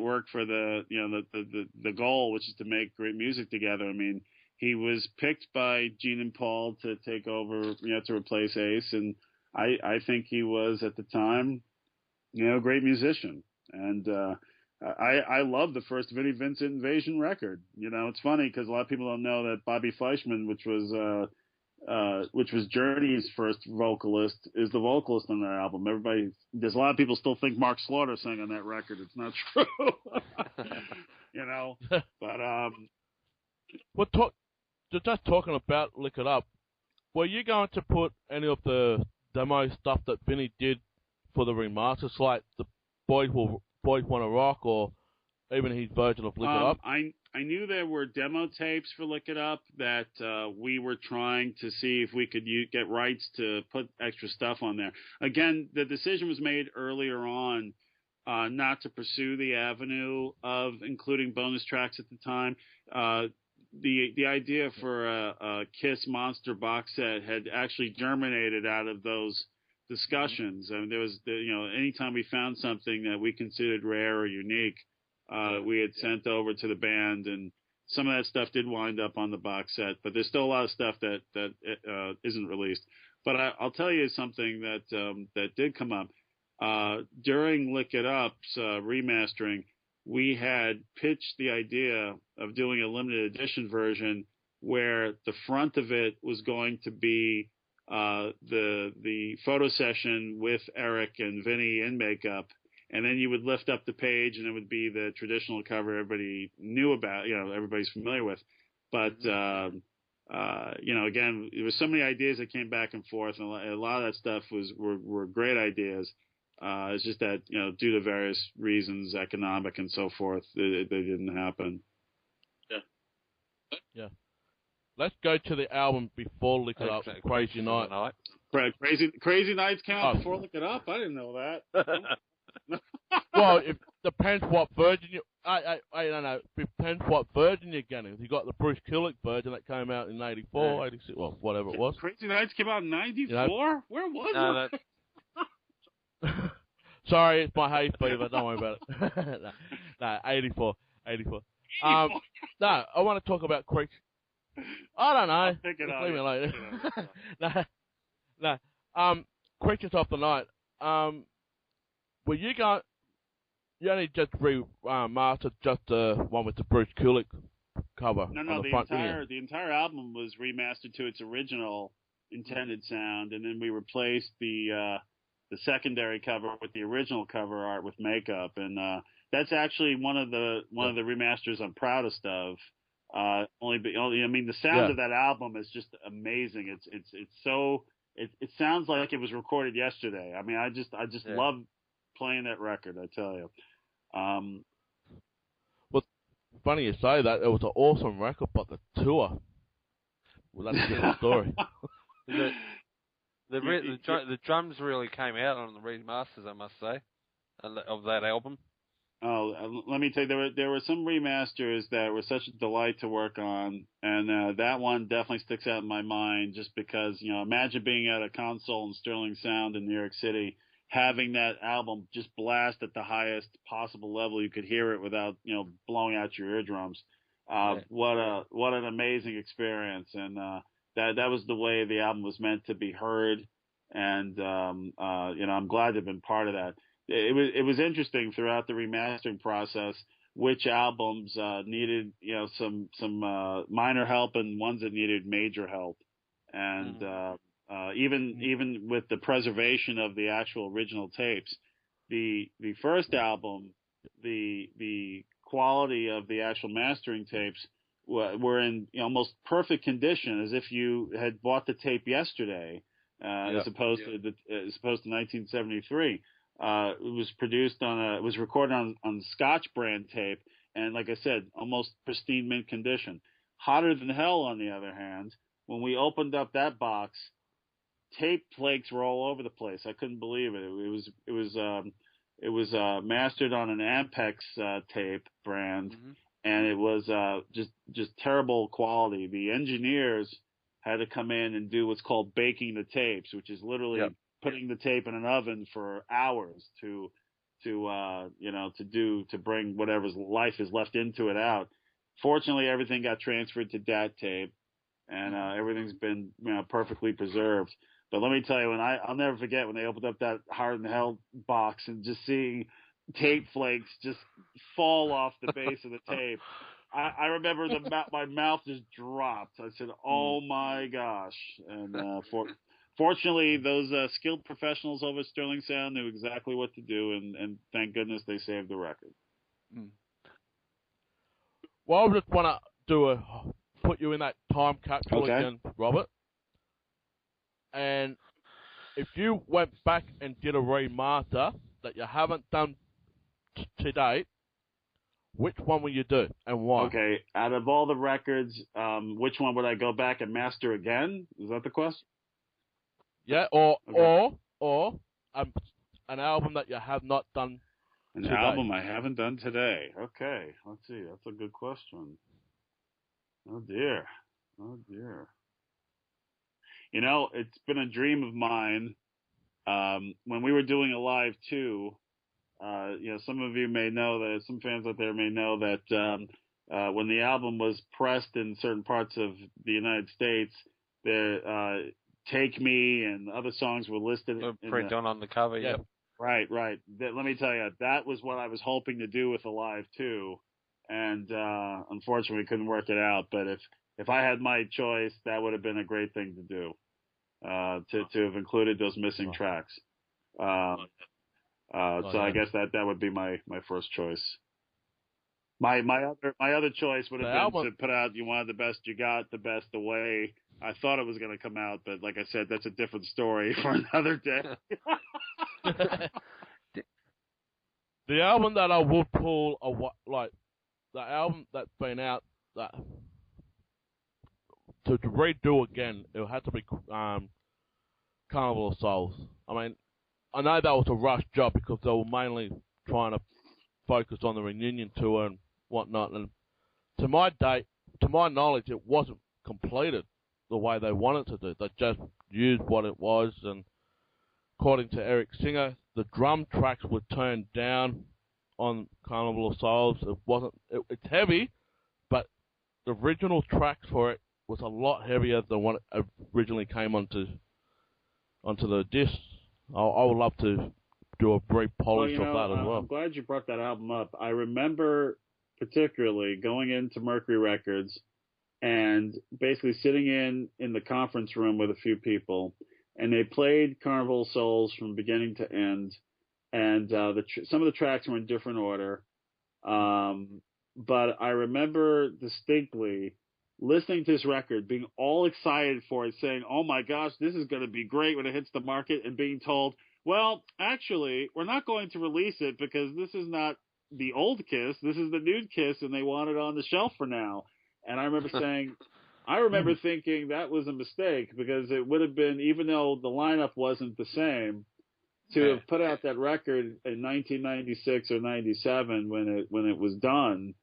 work for the goal, which is to make great music together. I mean, he was picked by Gene and Paul to take over, to replace Ace, and I think he was at the time, a great musician. And I love the first Vinnie Vincent Invasion record. It's funny because a lot of people don't know that Bobby Fleischman, which was Journey's first vocalist, is the vocalist on that album. There's a lot of people still think Mark Slaughter sang on that record. It's not true, but just talking about Lick It Up, were you going to put any of the demo stuff that Vinny did for the remasters, like the Boys Wanna Rock, or even his version of Lick It Up? I knew there were demo tapes for Lick It Up that we were trying to see if we could get rights to put extra stuff on there. Again, the decision was made earlier on not to pursue the avenue of including bonus tracks at the time. The idea for a Kiss Monster box set had actually germinated out of those discussions. I mean, there was, anytime we found something that we considered rare or unique, we had sent over to the band, and some of that stuff did wind up on the box set, but there's still a lot of stuff that isn't released. But I'll tell you something that did come up. During Lick It Up's remastering, we had pitched the idea of doing a limited edition version where the front of it was going to be the photo session with Eric and Vinny in makeup, and then you would lift up the page and it would be the traditional cover everybody knew about, everybody's familiar with. But again, there was so many ideas that came back and forth, and a lot of that stuff were great ideas. It's just that, due to various reasons, economic and so forth, they didn't happen. Yeah. Let's go to the album before Lick It Up, Krazy Knights. Krazy Knights came out before Lick It Up? I didn't know that. Well, it depends what version you... I don't know. It depends what version you're getting. You got the Bruce Kulick version that came out in 84, 86, well, whatever it was. Krazy Knights came out in 94? Where was it? Sorry, it's my hay fever. Don't worry about it. No, 84. No, I want to talk about Krazy. I don't know. I'll pick it Just leave me alone. No. Creatures of the Night. Well, you only just remastered just the one with the Bruce Kulick cover. No, the entire album was remastered to its original intended sound, and then we replaced the secondary cover with the original cover art with makeup, and that's actually one of the remasters I'm proudest of. I mean, the sound of that album is just amazing. It sounds like it was recorded yesterday. I mean, I just love playing that record, I tell you. Well, funny you say that. It was an awesome record, but the tour, well, that's a different story. The drums really came out on the remasters, I must say, of that album. Oh, let me tell you, there were some remasters that were such a delight to work on, and that one definitely sticks out in my mind just because, imagine being at a console in Sterling Sound in New York City, having that album just blast at the highest possible level you could hear it without, blowing out your eardrums. What an amazing experience, and that was the way the album was meant to be heard, and I'm glad to have been part of that. It was interesting throughout the remastering process which albums needed some minor help and ones that needed major help, and even with the preservation of the actual original tapes, the first album, the quality of the actual mastering tapes were in almost perfect condition, as if you had bought the tape yesterday, as opposed to 1973. It was recorded on Scotch brand tape, and like I said, almost pristine mint condition. Hotter Than Hell, on the other hand, when we opened up that box, tape flakes were all over the place. I couldn't believe it. It was mastered on an Ampex tape brand, and it was just terrible quality. The engineers had to come in and do what's called baking the tapes, which is literally putting the tape in an oven for hours to bring whatever's life is left into it out. Fortunately, everything got transferred to DAT tape, and everything's been perfectly preserved. But let me tell you, I'll never forget when they opened up that Hard in Hell box and just seeing tape flakes just fall off the base of the tape. I remember my mouth just dropped. I said, "Oh my gosh!" And fortunately, those skilled professionals over at Sterling Sound knew exactly what to do, and thank goodness they saved the record. Well, I just want to put you in that time capsule again, Robert. And if you went back and did a remaster that you haven't done to date, which one will you do and why? Okay, out of all the records, which one would I go back and master again? Is that the question? Yeah, or an album that you have not done. An album I haven't done today. Okay, let's see. That's a good question. Oh dear. It's been a dream of mine. When we were doing a live too, some of you may know that, some fans out there may know that when the album was pressed in certain parts of the United States, Take Me and other songs were listed. Print on the cover, yeah. Right. Let me tell you, that was what I was hoping to do with Alive too, and unfortunately we couldn't work it out. But if I had my choice, that would have been a great thing to do, to have included those missing tracks. So I guess that would be my first choice. My other choice would have been to put out You Wanted the Best You Got, the best the way I thought it was going to come out, but like I said, that's a different story for another day. The album that I would pull, the album that's been out that to redo again, it had to be Carnival of Souls. I mean, I know that was a rush job because they were mainly trying to focus on the reunion tour and whatnot, and to my knowledge, it wasn't completed the way they wanted to do. They just used what it was, and according to Eric Singer, the drum tracks were turned down on Carnival of Souls. It's heavy, but the original tracks for it was a lot heavier than what it originally came onto the disc. I would love to do a brief polish of that as well. I'm glad you brought that album up. I remember particularly going into Mercury Records and basically sitting in the conference room with a few people, and they played Carnival of Souls from beginning to end, and some of the tracks were in different order, but I remember distinctly listening to this record, being all excited for it, saying, "Oh my gosh, this is going to be great when it hits the market," and being told, "Well, actually, we're not going to release it because this is not the old Kiss, this is the new Kiss, and they want it on the shelf for now." And I remember thinking that was a mistake, because it would have been, even though the lineup wasn't the same, to have put out that record in 1996 or 97 when it was done.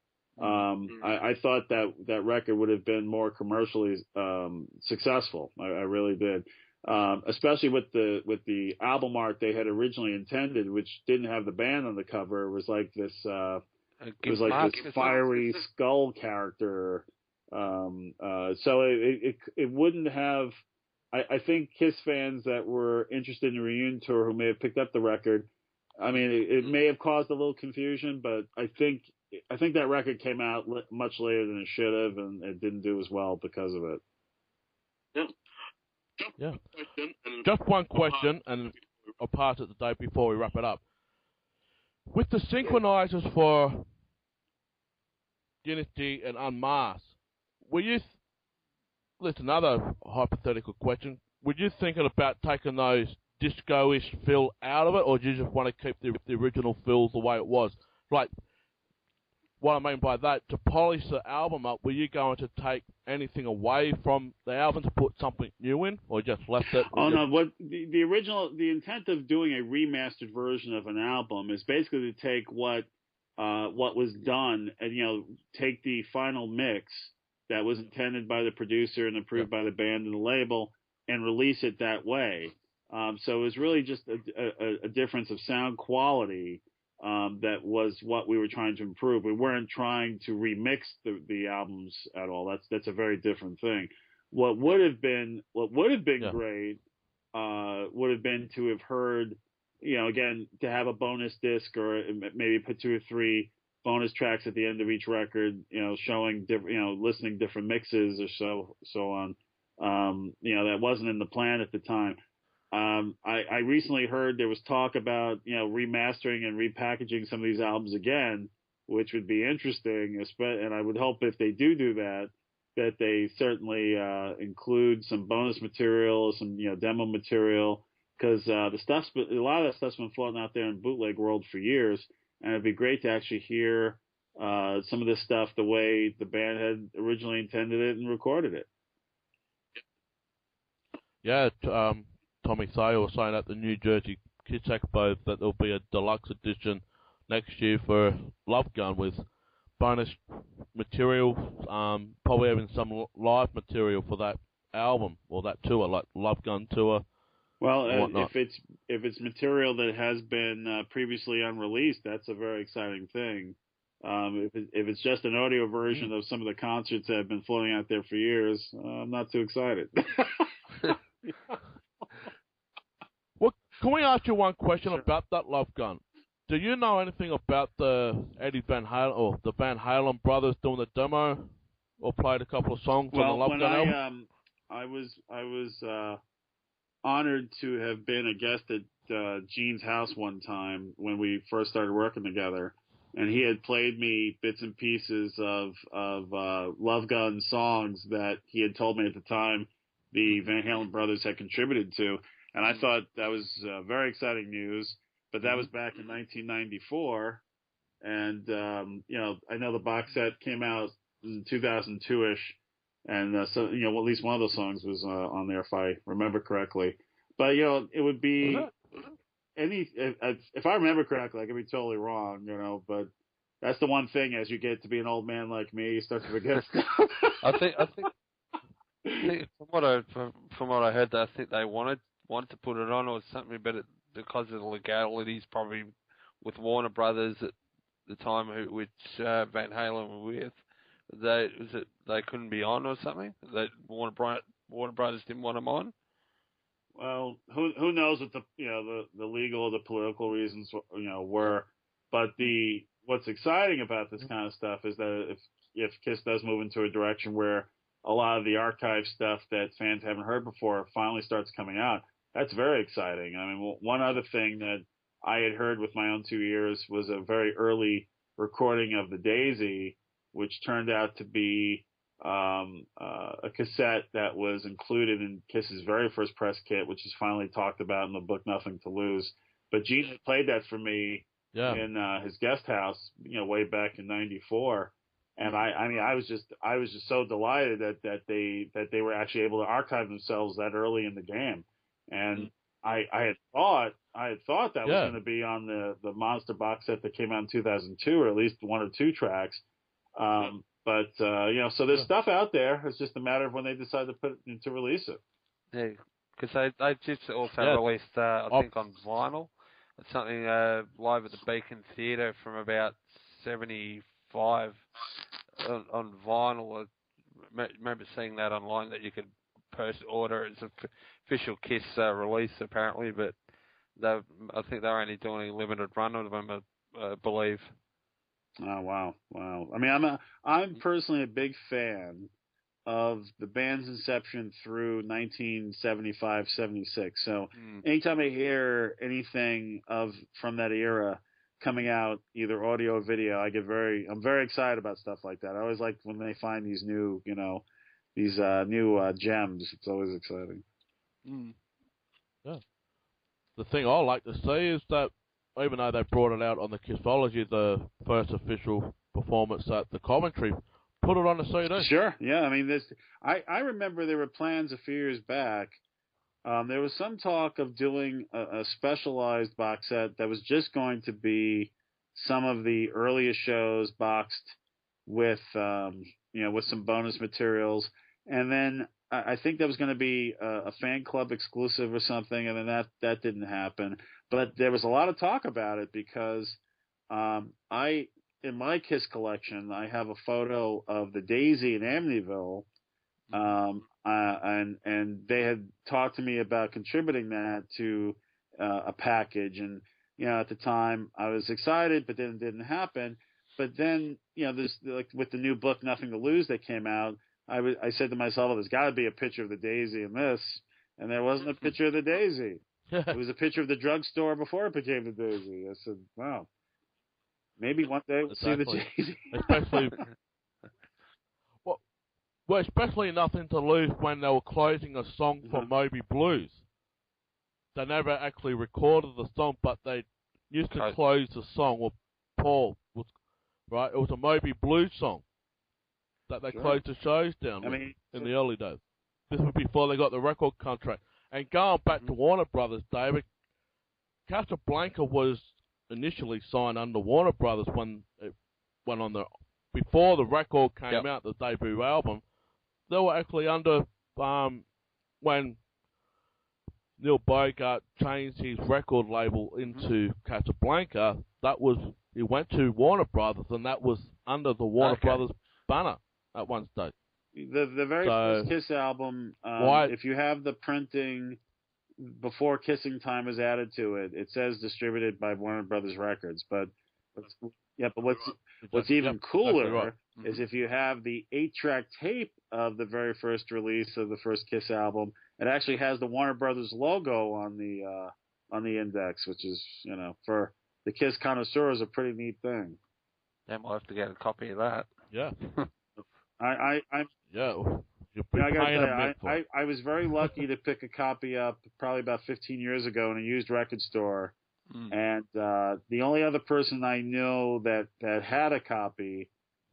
I thought that record would have been more commercially successful. I really did. Especially with the album art they had originally intended, which didn't have the band on the cover. It was like this this fiery skull character. So it wouldn't have. I think Kiss fans that were interested in the reunion tour who may have picked up the record, I mean, it may have caused a little confusion, but I think that record came out much later than it should have, and it didn't do as well because of it. Yeah. Just one question, and I'll pass it to Dave before we wrap it up. With the synchronizers for Unity and Unmasked, were you... Listen, another hypothetical question. Were you thinking about taking those disco-ish feel out of it, or do you just want to keep the original feels the way it was? Like, what I mean by that, to polish the album up, were you going to take anything away from the album to put something new in, or just left it? Oh, no. What the intent of doing a remastered version of an album is basically to take what was done and, take the final mix that was intended by the producer and approved by the band and the label and release it that way. So it was really just a difference of sound quality that was what we were trying to improve. We weren't trying to remix the albums at all. That's a very different thing. What would have been great would have been to have heard, again, to have a bonus disc or maybe put 2 or 3 bonus tracks at the end of each record, showing different, listening different mixes or so on. That wasn't in the plan at the time. I recently heard there was talk about, remastering and repackaging some of these albums again, which would be interesting. And I would hope if they do that they certainly include some bonus material, some demo material, because a lot of that stuff's been floating out there in bootleg world for years. And it'd be great to actually hear some of this stuff the way the band had originally intended it and recorded it. Yeah, Tommy Thayer was saying at the New Jersey Kids Expo that there'll be a deluxe edition next year for Love Gun with bonus material, probably even some live material for that album or that tour, like Love Gun tour. Well, if it's material that has been previously unreleased, that's a very exciting thing. If it's just an audio version of some of the concerts that have been floating out there for years, I'm not too excited. Well, can we ask you one question about that Love Gun? Do you know anything about the Eddie Van Halen or the Van Halen brothers doing the demo or played a couple of songs on the Love Gun album? I was honored to have been a guest at Gene's house one time when we first started working together, and he had played me bits and pieces of Love Gun songs that he had told me at the time the Van Halen brothers had contributed to, and I thought that was very exciting news. But that was back in 1994, and I know the box set came out in 2002ish. And so, at least one of those songs was on there, if I remember correctly. But it would be if I remember correctly, I could be totally wrong, but that's the one thing as you get to be an old man like me, you start to forget stuff. I think from what I heard, I think they wanted to put it on or something, but because of the legalities, probably with Warner Brothers at the time, which Van Halen were with. They couldn't be on or something? That Warner Brothers didn't want them on? Well, who knows what the legal or the political reasons were, but what's exciting about this kind of stuff is that if Kiss does move into a direction where a lot of the archive stuff that fans haven't heard before finally starts coming out, that's very exciting. I mean, one other thing that I had heard with my own 2 ears was a very early recording of the Daisy, which turned out to be a cassette that was included in Kiss's very first press kit, which is finally talked about in the book Nothing to Lose. But Gene played that for me in his guest house, way back in '94, and I was just so delighted that they were actually able to archive themselves that early in the game, and I had thought that was going to be on the Monster box set that came out in 2002, or at least one or two tracks. But so there's stuff out there. It's just a matter of when they decide to release it. Yeah, because they just also released, I think, on vinyl. It's something live at the Beacon Theatre from about 75 on vinyl. I remember seeing that online, that you could order. It's an official Kiss release apparently, but I think they're only doing a limited run of them, I believe. Oh wow! I mean, I'm personally a big fan of the band's inception through 1975, 76. So anytime I hear anything from that era coming out, either audio or video, I'm very excited about stuff like that. I always like when they find these new, new gems. It's always exciting. Yeah. The thing I like to see is that even though they brought it out on the Kissology, the first official performance at the Coventry, put it on the CD. Sure, yeah. I mean, I remember there were plans a few years back. There was some talk of doing a specialized box set that was just going to be some of the earliest shows boxed with, with some bonus materials, and then I think that was going to be a fan club exclusive or something, and then that didn't happen. But there was a lot of talk about it because in my Kiss collection, I have a photo of the Daisy in Amityville, and they had talked to me about contributing that to a package, and at the time I was excited, but then it didn't happen. But then this, like with the new book Nothing to Lose that came out, I said to myself, there's got to be a picture of the Daisy in this, and there wasn't a picture of the Daisy. It was a picture of the drugstore before it became the Daisy. I said, wow. Maybe one day we'll see the Daisy. Especially, especially Nothing to Lose when they were closing a song for Moby Blues. They never actually recorded the song, but they used to close the song with Paul. Right? It was a Moby Blues song that they closed the shows down in the early days. This was before they got the record contract. And going back to Warner Brothers, David, Casablanca was initially signed under Warner Brothers when it went on before the record came out, the debut album. They were actually under when Neil Bogart changed his record label into Casablanca. He went to Warner Brothers, and that was under the Warner Brothers banner at one stage. The very first Kiss album, if you have the printing before Kissing Time is added to it, it says distributed by Warner Brothers Records. But what's even cooler is if you have the 8-track tape of the very first release of the first Kiss album, it actually has the Warner Brothers logo on the index, which is for the Kiss connoisseurs a pretty neat thing. Yeah, we'll have to get a copy of that. Yeah. I was very lucky to pick a copy up probably about 15 years ago in a used record store, and the only other person I knew that had a copy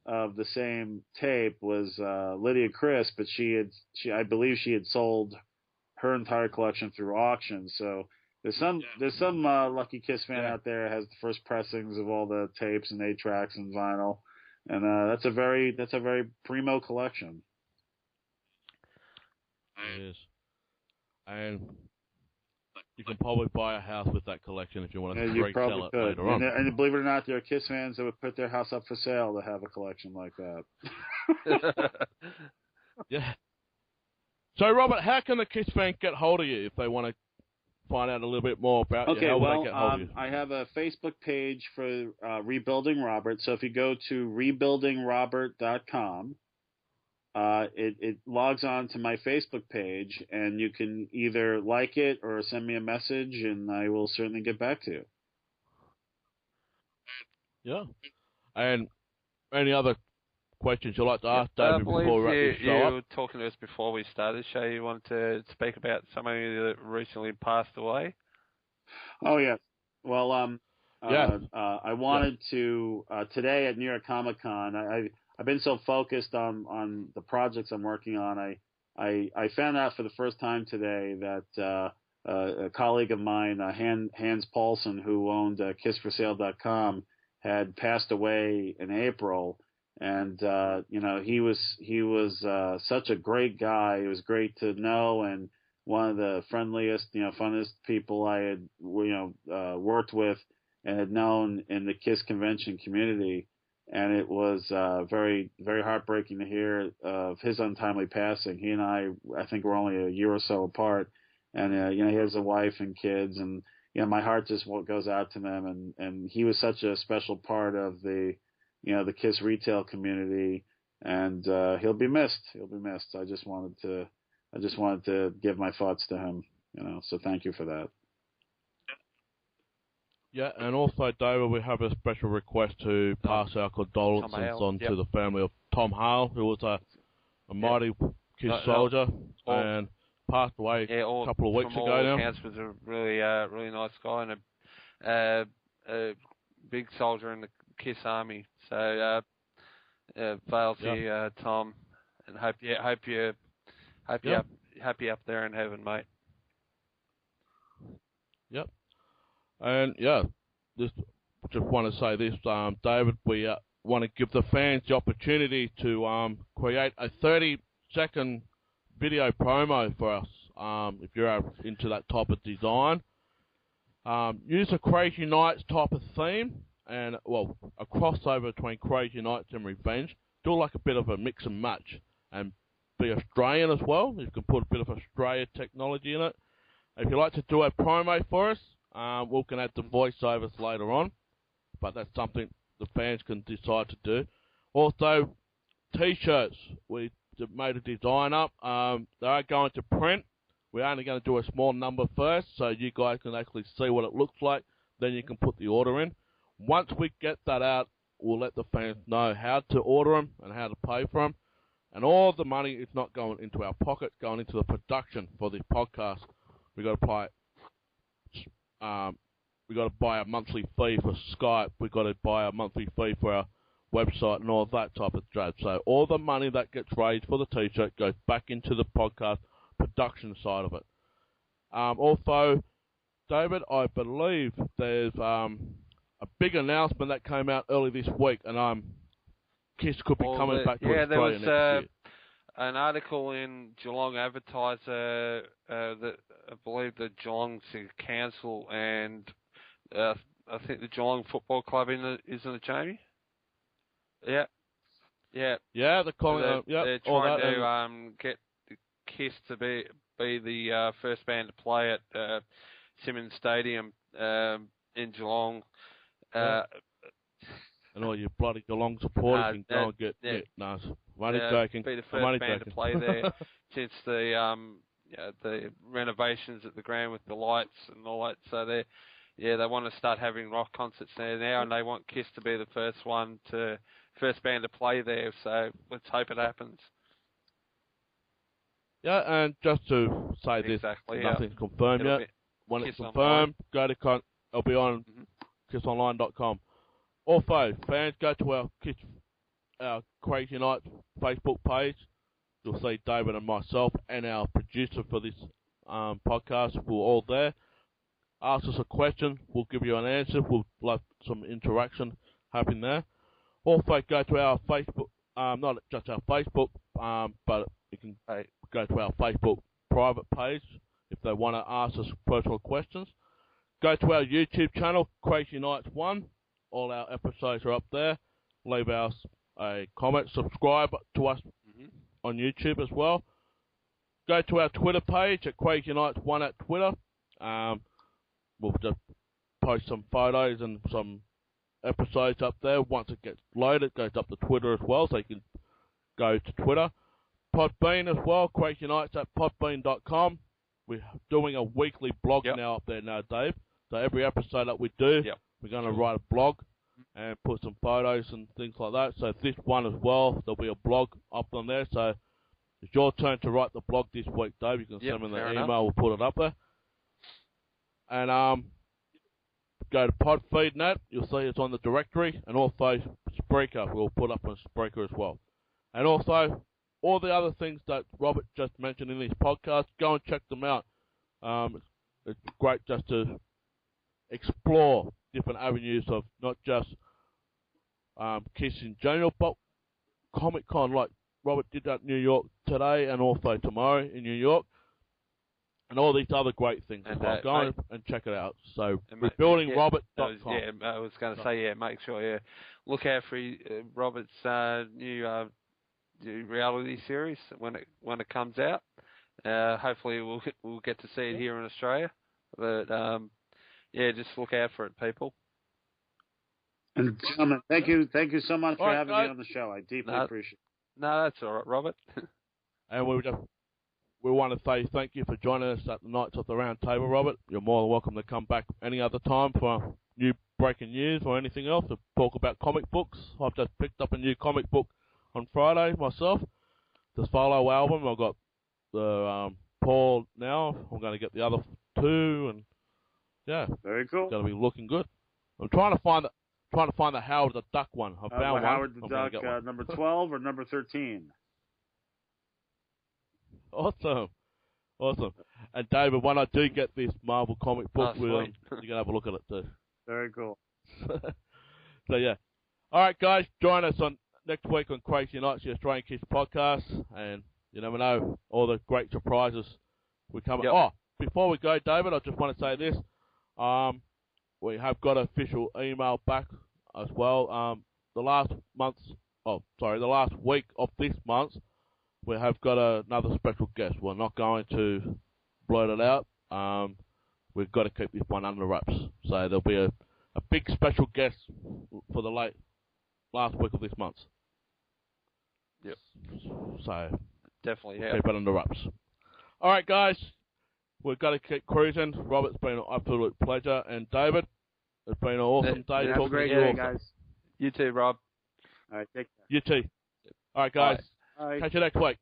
of the same tape was Lydia Chris, but I believe she had sold her entire collection through auction. So there's some lucky Kiss fan out there that has the first pressings of all the tapes and 8-tracks and vinyl. And that's a very primo collection. It is. And you can probably buy a house with that collection if you want to resell it later on. And believe it or not, there are Kiss fans that would put their house up for sale to have a collection like that. Yeah. So, Robert, how can the Kiss fan get hold of you if they want to find out a little bit more about you? How will they get hold of you? I have a Facebook page for Rebuilding Robert. So if you go to rebuildingrobert.com, it logs on to my Facebook page, and you can either like it or send me a message, and I will certainly get back to you. Yeah. And any other questions you'd like to ask David before we wrap this show up? You were talking to us before we started the show. You wanted to speak about somebody that recently passed away? Oh, yeah. Well, I wanted to, today at New York Comic Con, I've been so focused on the projects I'm working on. I found out for the first time today that a colleague of mine, Hans Paulson, who owned KissForSale.com, had passed away in April. And he was such a great guy. It was great to know, and one of the friendliest, funnest people I had worked with and had known in the KISS convention community. And it was very, very heartbreaking to hear of his untimely passing. He and I think we're only a year or so apart. And he has a wife and kids, and my heart just goes out to them. And he was such a special part of the KISS retail community, and he'll be missed. He'll be missed. I just wanted to give my thoughts to him. So thank you for that. Yeah, and also, David, we have a special request to pass our condolences on to the family of Tom Hale, who was a mighty KISS soldier and passed away a couple of weeks ago now. Hans was a really nice guy and a big soldier in the KISS Army. So, fails you, Tom, and hope you're happy up there in heaven, mate. Yep. And just want to say this, David. We want to give the fans the opportunity to create a 30-second video promo for us. If you're into that type of design, use a Krazy Knights type of theme, and a crossover between Krazy Knights and Revenge. Do like a bit of a mix and match, and be Australian as well. You can put a bit of Australia technology in it. If you'd like to do a promo for us, we can add the voiceovers later on, but that's something the fans can decide to do. Also, T-shirts. We made a design up. They are going to print. We're only going to do a small number first, so you guys can actually see what it looks like. Then you can put the order in. Once we get that out, we'll let the fans know how to order them and how to pay for them. And all the money is not going into our pocket, going into the production for this podcast. We got to pay. We got to buy a monthly fee for Skype. We got to buy a monthly fee for our website and all that type of jazz. So all the money that gets raised for the T-shirt goes back into the podcast production side of it. Also, David, I believe there's a big announcement that came out early this week, and KISS could be coming back to Australia next year. An article in Geelong Advertiser that I believe the Geelong's council and I think the Geelong Football Club is in the Jamie. Yeah. Yeah, they're trying to get KISS to be the first band to play at Simmons Stadium in Geelong. And all you bloody Geelong supporters can go and get nice. I'm only joking. Be the first band to play there since the renovations at the ground with the lights and all that. So they want to start having rock concerts there now, and they want KISS to be the first band to play there. So let's hope it happens. Yeah, and just to say this, nothing's confirmed yet. When it's confirmed, go to it'll be on kissonline.com. Also, fans, go to our Krazy Knights Facebook page. You'll see David and myself and our producer for this podcast. We're all there. Ask us a question. We'll give you an answer. We'll love some interaction happening there. Also, go to our Facebook, not just our Facebook, but you can go to our Facebook private page if they want to ask us personal questions. Go to our YouTube channel, Krazy Knights 1. All our episodes are up there. Leave us a comment. Subscribe to us on YouTube as well. Go to our Twitter page at Krazy Knights 1 at Twitter. We'll just post some photos and some episodes up there. Once it gets loaded, it goes up to Twitter as well, so you can go to Twitter. Podbean as well, Krazy Knights at podbean.com. We're doing a weekly blog now up there now, Dave. So every episode that we do, we're going to write a blog and put some photos and things like that. So this one as well, there'll be a blog up on there. So it's your turn to write the blog this week, Dave. You can send me the email, we'll put it up there. And go to Podfeed.net, you'll see it's on the directory, and also Spreaker, we'll put up on Spreaker as well. And also, all the other things that Robert just mentioned in this podcast, go and check them out. it's great just to explore different avenues of not just Kiss in general, but Comic Con, like Robert did at New York today and also tomorrow in New York, and all these other great things as well. Go and check it out. So, rebuildingrobert.com. I was going to say, make sure you look out for Robert's new reality series when it comes out. Hopefully, we'll get to see it here in Australia. But just look out for it, people. And gentlemen, thank you so much for having me on the show. I deeply appreciate it. No, that's all right, Robert. And we want to say thank you for joining us at the Knights of the Round Table, Robert. You're more than welcome to come back any other time for new breaking news or anything else to talk about comic books. I've just picked up a new comic book on Friday myself, the solo album. I've got the Paul now. I'm going to get the other two, and very cool. It's going to be looking good. I'm trying to find the Howard the Duck one. I found one. Howard the Duck, number 12 or number 13? Awesome. And David, when I do get this Marvel comic book, you're going to have a look at it too. Very cool. So, yeah. All right, guys, join us on next week on Krazy Knights, the Australian Kids podcast, and you never know, all the great surprises we come. Yep. Oh, before we go, David, I just want to say this. We have got an official email back as well. The last week of this month, we have got another special guest. We're not going to blurt it out. We've got to keep this one under wraps. So there'll be a big special guest for the last week of this month. Yep. So definitely keep it under wraps. All right, guys. We've got to keep cruising. Robert, it's been an absolute pleasure. And David, it's been an awesome day talking to you. Guys. You too, Rob. All right, take care. You too. All right, guys. All right. Catch you next week.